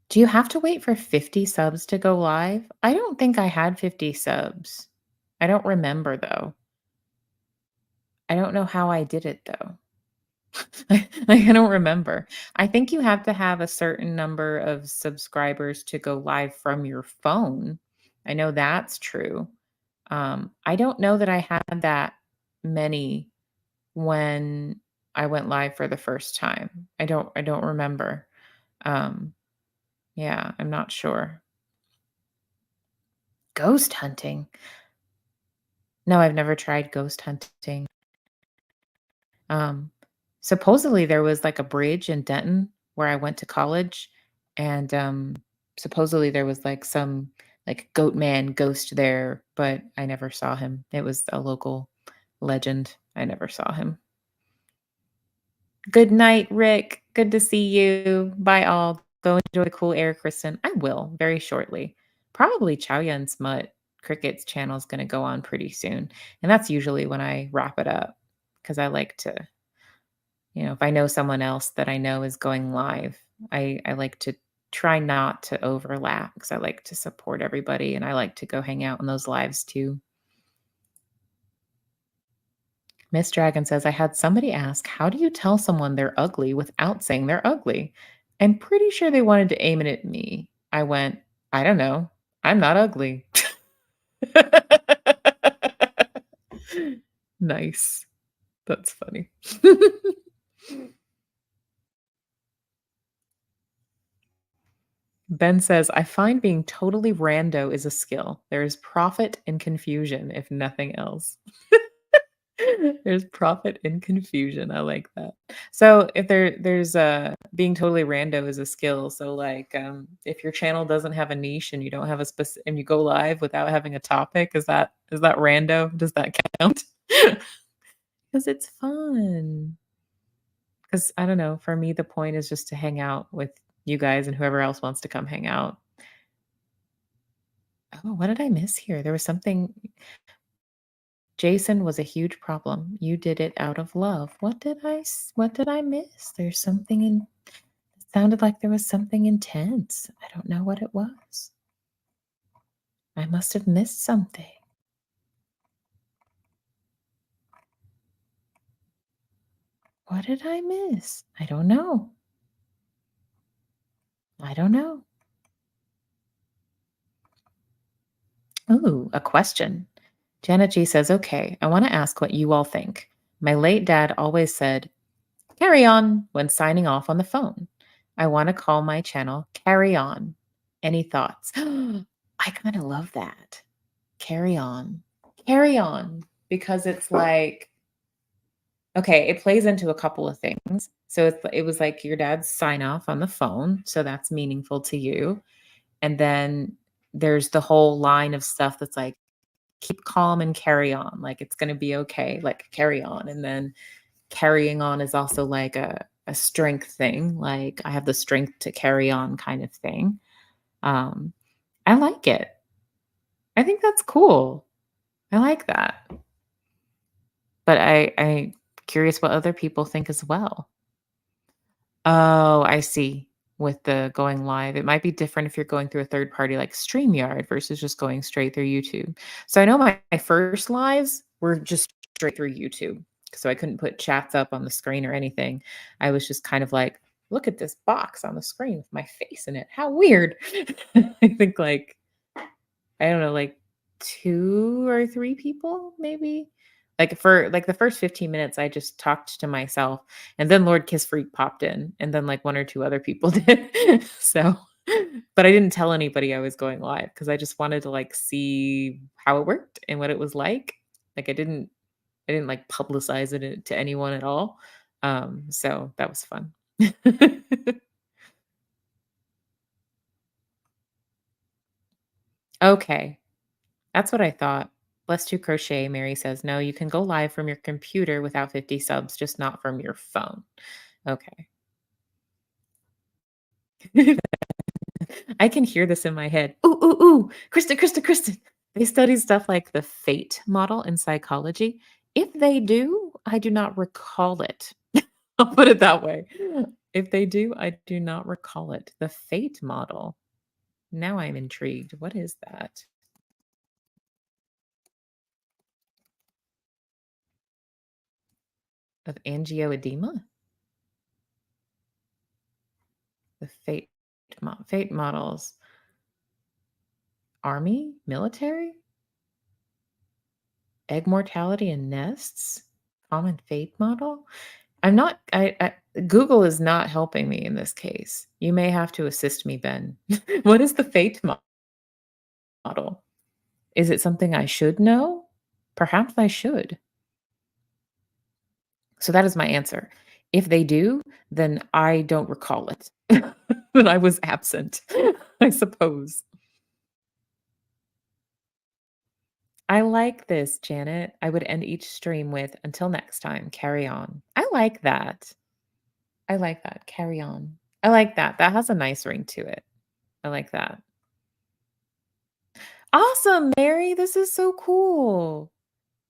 Do you have to wait for 50 subs to go live? I don't think I had 50 subs. I don't remember, though. I don't know how I did it, though. I don't remember. I think you have to have a certain number of subscribers to go live from your phone. I know that's true. I don't know that I had that many when I went live for the first time. I don't remember. Um, yeah, I'm not sure. Ghost hunting. No, I've never tried ghost hunting. Um, Supposedly there was like a bridge in Denton where I went to college, and supposedly there was like some like goat man ghost there, but I never saw him. It was a local legend. I never saw him. Good night, Rick. Good to see you. Bye all. Go enjoy the cool air, Kristen. I will very shortly. Probably Chow Smut Cricket's channel is going to go on pretty soon. And that's usually when I wrap it up because I like to, if I know someone else that I know is going live, I like to try not to overlap because I like to support everybody and I like to go hang out in those lives too. Miss Dragon says, I had somebody ask, how do you tell someone they're ugly without saying they're ugly? I'm pretty sure they wanted to aim it at me. I went, I don't know. I'm not ugly. Nice. That's funny. Ben says, I find being totally rando is a skill. There is profit in confusion, if nothing else. There's profit in confusion. I like that. So if there's being totally rando is a skill. So like if your channel doesn't have a niche and you don't have a specific and you go live without having a topic, is that rando? Does that count? Because it's fun. Because I don't know, for me the point is just to hang out with you guys and whoever else wants to come hang out. Oh, what did I miss here? There was something. Jason was a huge problem. You did it out of love. What did I miss? There's something in it sounded like there was something intense. I don't know what it was. I must have missed something. What did I miss? I don't know. I don't know. Ooh, a question. Janet G says, okay, I want to ask what you all think. My late dad always said, carry on when signing off on the phone. I want to call my channel Carry On. Any thoughts? I kind of love that. Carry on. Carry on. Because it's like, okay, it plays into a couple of things. So it was like your dad's sign off on the phone. So that's meaningful to you. And then there's the whole line of stuff that's like, keep calm and carry on. Like it's going to be okay. Like carry on. And then carrying on is also like a strength thing. Like I have the strength to carry on kind of thing. Um, I like it. I think that's cool. I like that. But I curious what other people think as well. Oh, I see. With the going live, it might be different if you're going through a third party like StreamYard versus just going straight through YouTube. So I know my first lives were just straight through YouTube. So I couldn't put chats up on the screen or anything. I was just kind of like, look at this box on the screen with my face in it. How weird. I think like I don't know, like 2 or 3 people maybe? Like, for, like, the first 15 minutes, I just talked to myself, and then Lord Kiss Freak popped in, and then, like, 1 or 2 other people did. So but I didn't tell anybody I was going live because I just wanted to, like, see how it worked and what it was like. Like, I didn't, like, publicize it to anyone at all. So that was fun. Okay. That's what I thought. Let's do crochet. Mary says, no, you can go live from your computer without 50 subs, just not from your phone. Okay. I can hear this in my head. Ooh, ooh, ooh. Kristen, Kristen, Kristen. They study stuff like the fate model in psychology. If they do, I do not recall it. I'll put it that way. If they do, I do not recall it. The fate model. Now I'm intrigued. What is that? Of angioedema? The fate models. Army? Military? Egg mortality in nests? Common fate model? I'm not I Google is not helping me in this case. You may have to assist me, Ben. What is the fate model? Is it something I should know? Perhaps I should. So that is my answer. If they do, then I don't recall it. But I was absent, I suppose. I like this, Janet. I would end each stream with, "Until next time, carry on." I like that. I like that. Carry on. I like that. That has a nice ring to it. I like that. Awesome, Mary. This is so cool.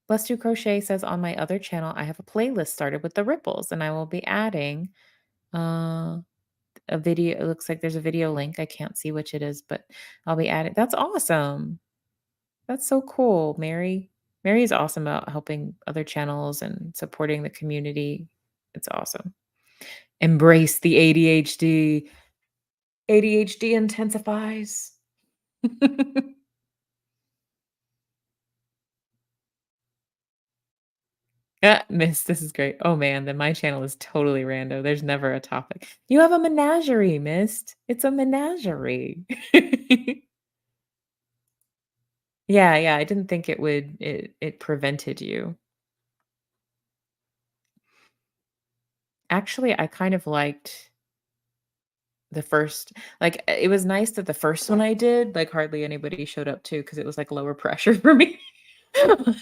Let's Do Crochet says on my other channel, I have a playlist started with the ripples, and I will be adding uh, a video. It looks like there's a video link. I can't see which it is, but I'll be adding. That's awesome. That's so cool, Mary. Mary is awesome about helping other channels and supporting the community. It's awesome. Embrace the ADHD. ADHD intensifies. Yeah, miss, this is great. Oh man, then my channel is totally rando. There's never a topic. You have a menagerie, missed. It's a menagerie. Yeah, yeah. I didn't think it prevented you. Actually, I kind of liked the first like it was nice that the first one I did, like hardly anybody showed up too, because it was like lower pressure for me.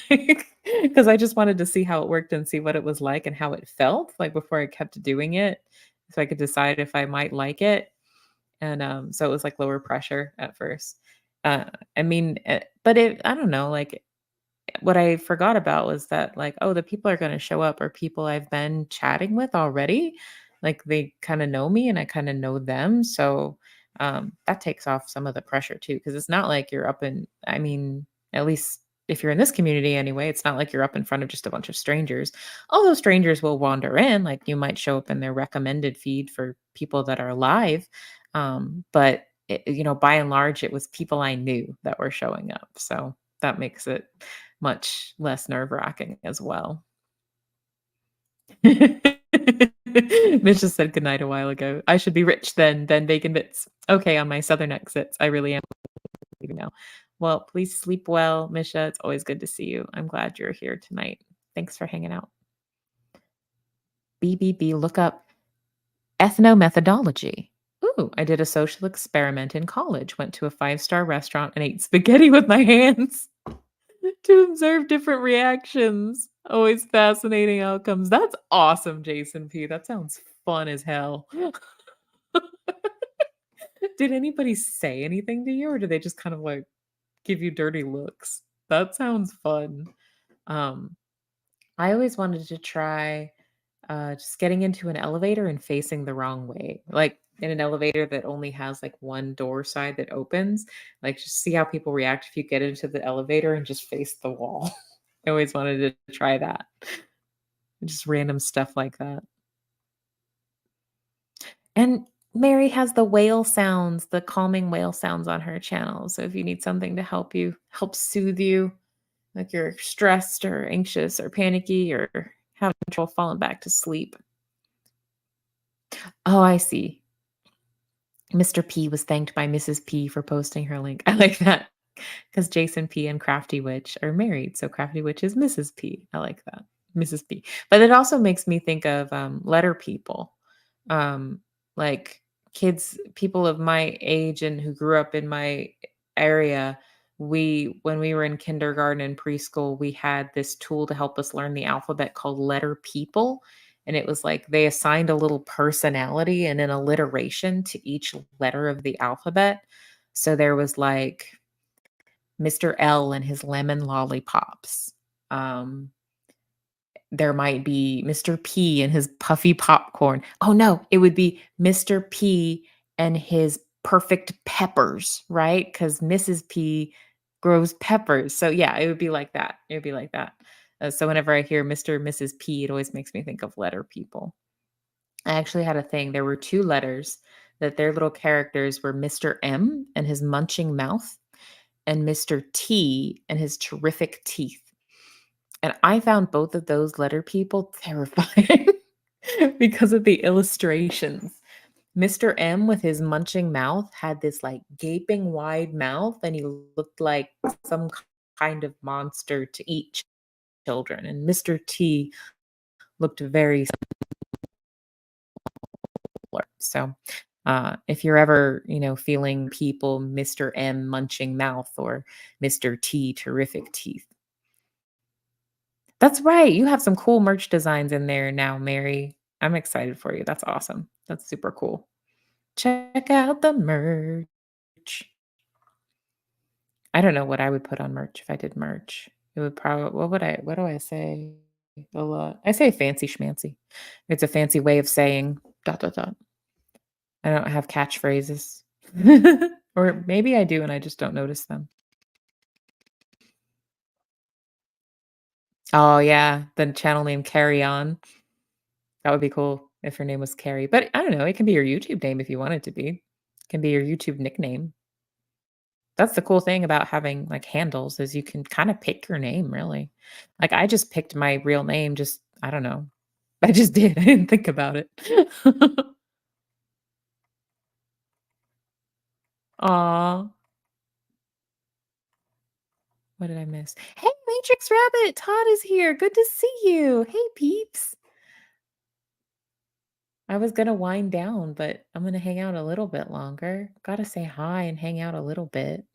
Like, because I just wanted to see how it worked and see what it was like and how it felt, like before I kept doing it, so I could decide if I might like it. And so it was like lower pressure at first. Uh, I mean, but I don't know, like what I forgot about was that, like, oh, the people are gonna show up are people I've been chatting with already. Like, they kinda know me and I kinda know them, so, that takes off some of the pressure too, because it's not like you're up in I mean, at least if you're in this community anyway, it's not like you're up in front of just a bunch of strangers. Although strangers will wander in, like, you might show up in their recommended feed for people that are live, but by and large, it was people I knew that were showing up, so that makes it much less nerve-wracking as well. Mitch just said goodnight a while ago. I should be rich then bacon bits. Okay, on my southern exits. I really am leaving now. Well, please sleep well, Misha. It's always good to see you. I'm glad you're here tonight. Thanks for hanging out. BBB, look up ethnomethodology. Ooh, I did a social experiment in college. Went to a five-star restaurant and ate spaghetti with my hands. To observe different reactions. Always fascinating outcomes. That's awesome, Jason P. That sounds fun as hell. Did anybody say anything to you, or did they just kind of like give you dirty looks? That sounds fun. Um, I always wanted to try just getting into an elevator and facing the wrong way. Like in an elevator that only has like one door side that opens, like just see how people react if you get into the elevator and just face the wall. I always wanted to try that. Just random stuff like that. And Mary has the whale sounds, the calming whale sounds on her channel. So if you need something to help soothe you, like you're stressed or anxious or panicky or having trouble falling back to sleep. Oh, I see. Mr. P was thanked by Mrs. P for posting her link. I like that because Jason P and Crafty Witch are married. So Crafty Witch is Mrs. P. I like that. Mrs. P. But it also makes me think of letter people, um, like kids, people of my age and who grew up in my area. We when we were in kindergarten and preschool, we had this tool to help us learn the alphabet called Letter People, and it was like they assigned a little personality and an alliteration to each letter of the alphabet. So there was like Mr. L and his lemon lollipops. Um, there might be Mr. P and his puffy popcorn. Oh no, it would be Mr. P and his perfect peppers, right? Because Mrs. P grows peppers. So yeah, it would be like that. It would be like that. So whenever I hear Mr. and Mrs. P, it always makes me think of letter people. I actually had a thing. There were two letters that their little characters were Mr. M and his munching mouth and Mr. T and his terrific teeth. And I found both of those letter people terrifying because of the illustrations. Mr. M with his munching mouth had this like gaping wide mouth, and he looked like some kind of monster to eat children. And Mr. T looked very similar. So, if you're ever, feeling people, Mr. M munching mouth or Mr. T terrific teeth. That's right. You have some cool merch designs in there now, Mary. I'm excited for you. That's awesome. That's super cool. Check out the merch. I don't know what I would put on merch if I did merch. It would probably, what do I say a lot? I say fancy schmancy. It's a fancy way of saying dot, dot, dot. I don't have catchphrases. Or maybe I do and I just don't notice them. Oh, yeah. The channel name Carry On. That would be cool if her name was Carrie, but I don't know, it can be your YouTube name if you want it to be. It can be your YouTube nickname. That's the cool thing about having, like, handles is you can kinda pick your name, really. Like, I just picked my real name, just I don't know. I just did, I didn't think about it. Aw, what did I miss? Hey, Matrix Rabbit, Todd is here, good to see you. Hey, peeps. I was gonna wind down, but I'm gonna hang out a little bit longer. Gotta say hi and hang out a little bit.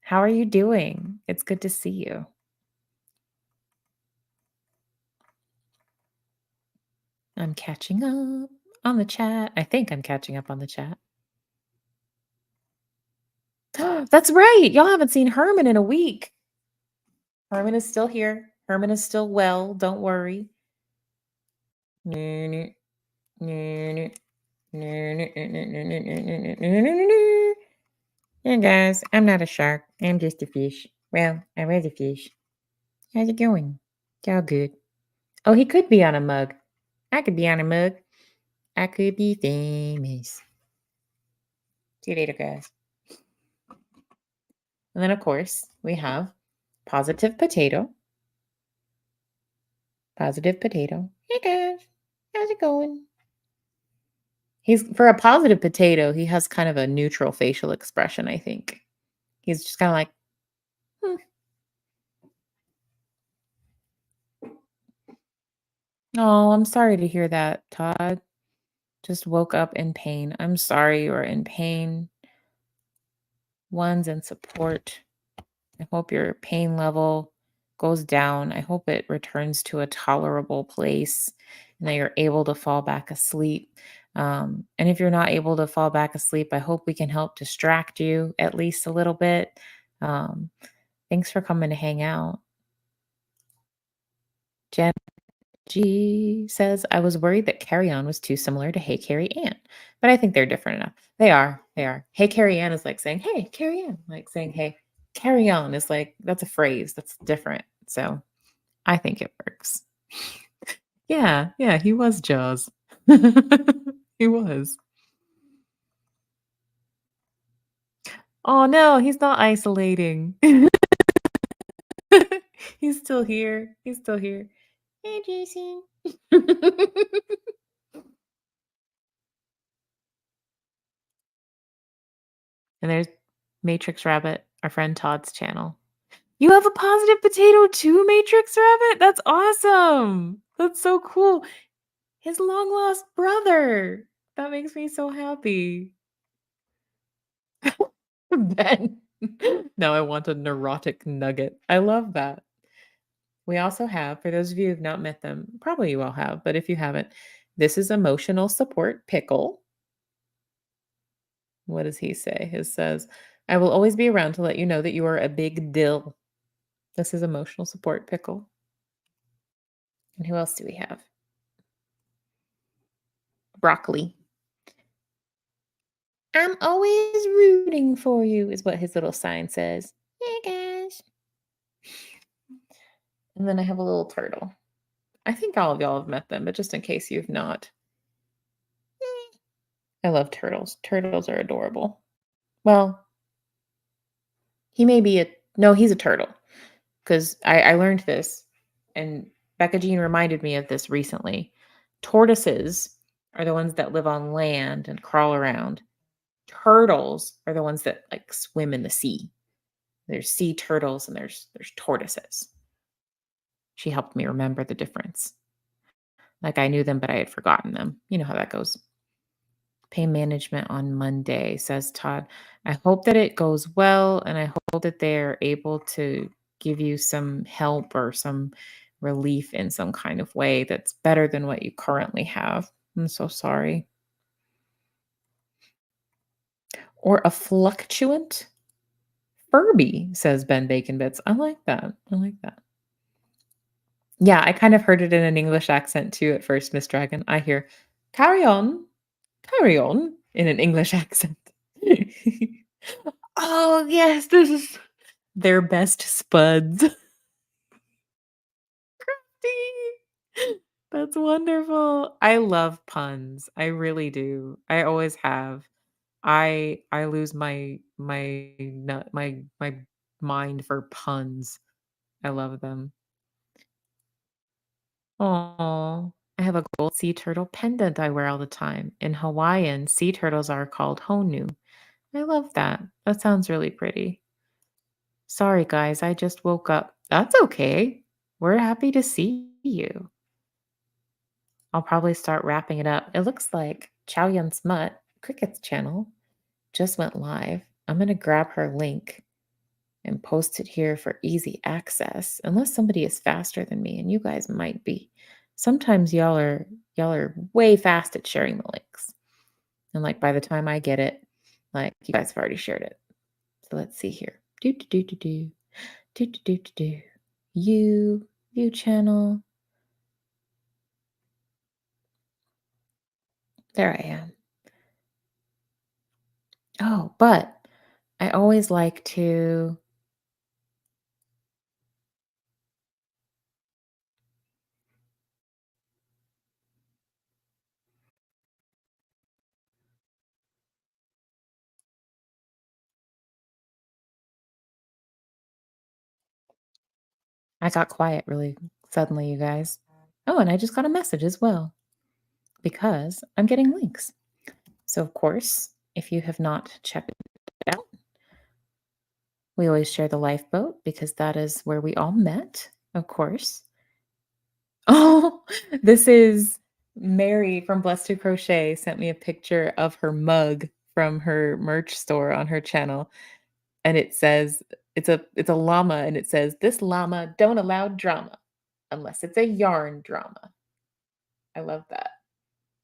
How are you doing? It's good to see you. I'm catching up on the chat. I think I'm catching up on the chat. That's right. Y'all haven't seen Herman in a week. Herman is still here. Herman is still well. Don't worry. Yeah, guys, I'm not a shark. I'm just a fish. Well, I was a fish. How's it going? It's all good. Oh, he could be on a mug. I could be on a mug. I could be famous. See you later, guys. And then, of course, we have Positive Potato. Positive Potato. Hey, guys. How's it going? He's for a positive potato, he has kind of a neutral facial expression, I think. He's just kind of like, "Hmm." Oh, I'm sorry to hear that, Todd. Just woke up in pain. I'm sorry you're in pain. One's in support. I hope your pain level goes down. I hope it returns to a tolerable place and that you're able to fall back asleep. And if you're not able to fall back asleep, I hope we can help distract you at least a little bit. Um, Thanks for coming to hang out. Jen G says, I was worried that Carry On was too similar to Hey Carrie Ann, but I think they're different enough. They are. They are. Hey Carrie Ann is like saying, Hey, Carry On. Like saying, Hey, carry on is like, that's a phrase that's different. So I think it works. Yeah. Yeah. He was Jaws. He was. Oh, no, he's not isolating. He's still here. He's still here. Hey, Jason. And there's Matrix Rabbit, our friend Todd's channel. You have a positive potato too, Matrix Rabbit? That's awesome. That's so cool. His long lost brother. That makes me so happy. Ben. Now I want a neurotic nugget. I love that. We also have, for those of you who've not met them, probably you all have, but if you haven't, this is emotional support pickle. What does he say? His says, I will always be around to let you know that you are a big dill. This is emotional support pickle. And who else do we have? Broccoli. I'm always rooting for you, is what his little sign says. Hey guys. And then I have a little turtle. I think all of y'all have met them, but just in case you've not, I love turtles. Turtles are adorable. Well, he may be no, he's a turtle because I learned this and Becca Jean reminded me of this recently. Tortoises are the ones that live on land and crawl around. Turtles are the ones that like swim in the sea. There's sea turtles and there's tortoises. She helped me remember the difference. Like I knew them, but I had forgotten them. You know how that goes. Pain management on Monday, says Todd. I hope that it goes well, and I hope that they're able to give you some help or some relief in some kind of way that's better than what you currently have. I'm so sorry. Or a fluctuant Furby, says Ben Bacon Bits. I like that. I like that. Yeah, I kind of heard it in an English accent too at first, Miss Dragon. I hear carry on in an English accent. Oh, yes, this is their best spuds. That's wonderful. I love puns. I really do. I always have. I lose my mind for puns. I love them. Oh, I have a gold sea turtle pendant I wear all the time. In Hawaiian, sea turtles are called honu. I love that. That sounds really pretty. Sorry, guys, I just woke up. That's okay. We're happy to see you. I'll probably start wrapping it up. It looks like Chow Yun Smut, Cricket's channel, just went live. I'm going to grab her link and post it here for easy access, unless somebody is faster than me, and you guys might be. Sometimes y'all are way fast at sharing the links. And like by the time I get it, like you guys have already shared it. So let's see here. Do do do do do. Do do do do do. You view channel. There I am. Oh, but I always like to I got quiet really suddenly, you guys. Oh, and I just got a message as well because I'm getting links. So, of course, if you have not checked it out, we always share the lifeboat because that is where we all met, of course. Oh, this is Mary from Blessed to Crochet sent me a picture of her mug from her merch store on her channel. And it says, it's a llama, and it says, "This llama don't allow drama unless it's a yarn drama." I love that.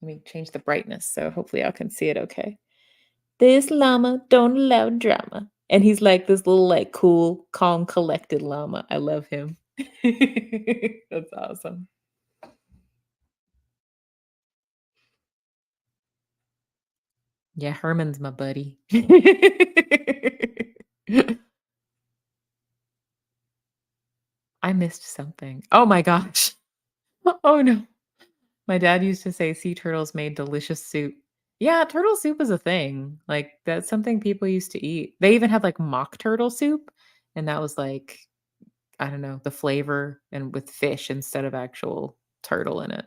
Let me change the brightness so hopefully y'all can see it okay. This llama don't allow drama. And he's like this little, like, cool, calm, collected llama. I love him. That's awesome. Yeah, Herman's my buddy. I missed something. Oh my gosh. Oh no. My dad used to say sea turtles made delicious soup. Yeah, turtle soup is a thing. Like, that's something people used to eat. They even had, like, mock turtle soup, and that was, like, I don't know, the flavor and with fish instead of actual turtle in it.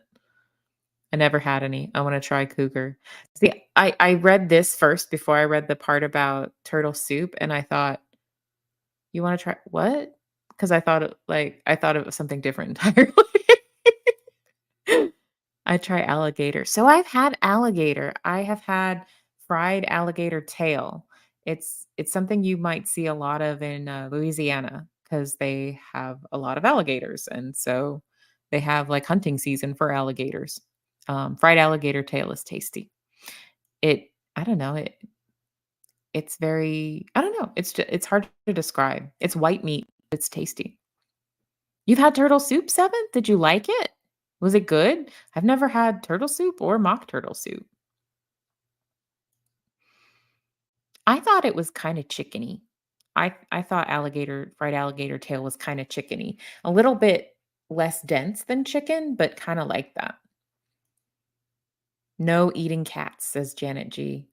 I never had any. I wanna try cougar. See, I read this first before I read the part about turtle soup, and I thought, "You wanna try" what? Because I thought it was something different entirely. I try alligator. So I've had alligator. I have had fried alligator tail. It's something you might see a lot of in Louisiana because they have a lot of alligators, and so they have like hunting season for alligators. Fried alligator tail is tasty. It I don't know it's very I don't know it's hard to describe. It's white meat. It's tasty. You've had turtle soup, 7th? Did you like it? Was it good? I've never had turtle soup or mock turtle soup. I thought it was kinda chickeny. I thought alligator fried alligator tail was kinda chickeny. A little bit less dense than chicken, but kinda like that. "No eating cats," says Janet G.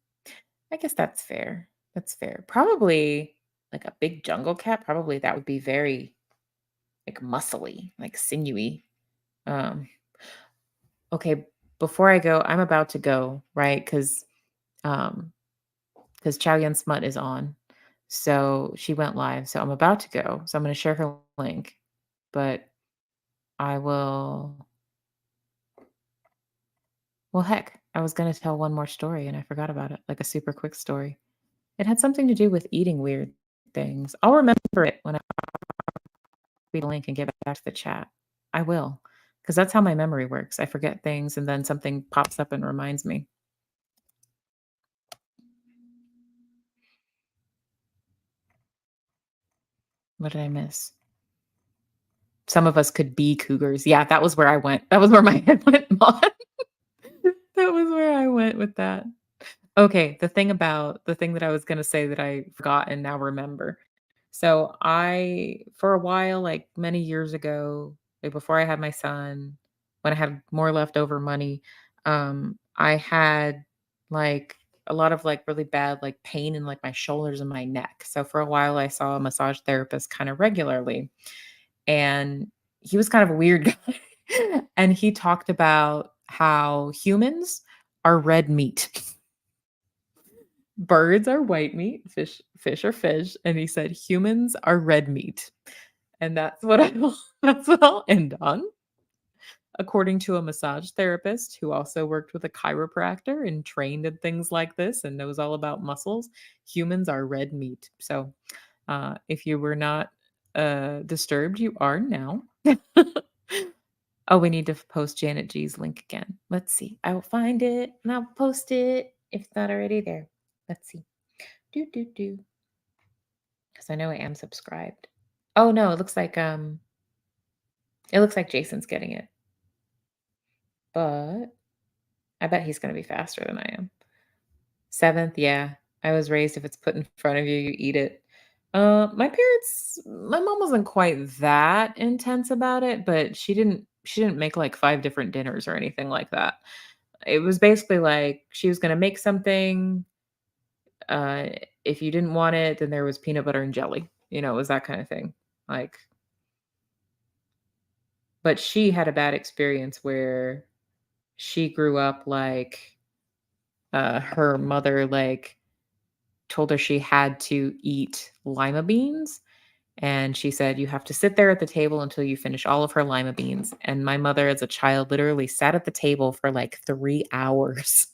I guess that's fair. That's fair. Probably, like, a big jungle cat, probably that would be very, like, muscly, like, sinewy. Um, okay, before I go, I'm about to go, right? Um, because Chow Yun Smut is on. So she went live. So I'm about to go. So I'm going to share her link, but I will. Well, heck, I was going to tell one more story and I forgot about it, like a super quick story. It had something to do with eating weird things. I'll remember it when I read the link and get back to the chat. I will, because that's how my memory works. I forget things and then something pops up and reminds me. What did I miss? Some of us could be cougars. Yeah, that was where I went. That was where my head went, Mom. That was where I went with that. Okay, the thing that I was gonna say that I forgot and now remember. So I for a while, like many years ago, like before I had my son, when I had more leftover money, I had like a lot of like really bad like pain in like my shoulders and my neck. So for a while I saw a massage therapist kind of regularly. And he was kind of a weird guy. And he talked about how humans are red meat. Birds are white meat, fish are fish, and he said humans are red meat. And that's what I'll end on. According to a massage therapist who also worked with a chiropractor and trained in things like this and knows all about muscles, humans are red meat. So if you were not disturbed, you are now. Oh, we need to post Janet G's link again. Let's see. I will find it and I'll post it if it's not already there. Let's see. Do. Because I know I am subscribed. Oh no, it looks like Jason's getting it. But I bet he's gonna be faster than I am. 7th, yeah. I was raised if it's put in front of you, you eat it. My mom wasn't quite that intense about it, but she didn't make like 5 different dinners or anything like that. It was basically like she was gonna make something. Uh, if you didn't want it, then there was peanut butter and jelly. It was that kind of thing. Like, but she had a bad experience where she grew up like her mother like told her she had to eat lima beans. And she said, you have to sit there at the table until you finish all of her lima beans. And my mother, as a child, literally sat at the table for like 3 hours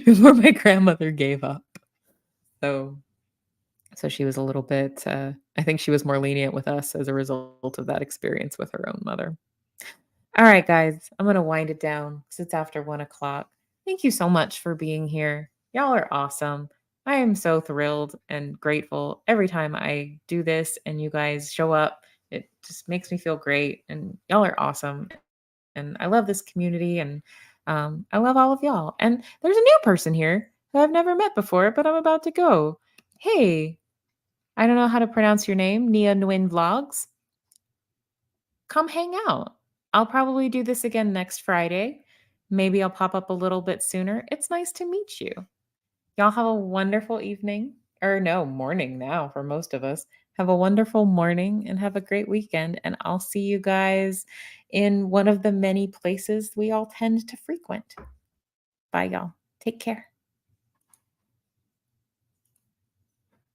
before my grandmother gave up. So, so she was a little bit, I think she was more lenient with us as a result of that experience with her own mother. All right, guys, I'm going to wind it down because it's after 1 o'clock. Thank you so much for being here. Y'all are awesome. I am so thrilled and grateful every time I do this and you guys show up. It just makes me feel great. And y'all are awesome. And I love this community and I love all of y'all. And there's a new person here who I've never met before, but I'm about to go. Hey, I don't know how to pronounce your name, Nia Nguyen Vlogs. Come hang out. I'll probably do this again next Friday. Maybe I'll pop up a little bit sooner. It's nice to meet you. Y'all have a wonderful evening, or no, morning now for most of us. Have a wonderful morning and have a great weekend. And I'll see you guys in one of the many places we all tend to frequent. Bye, y'all. Take care.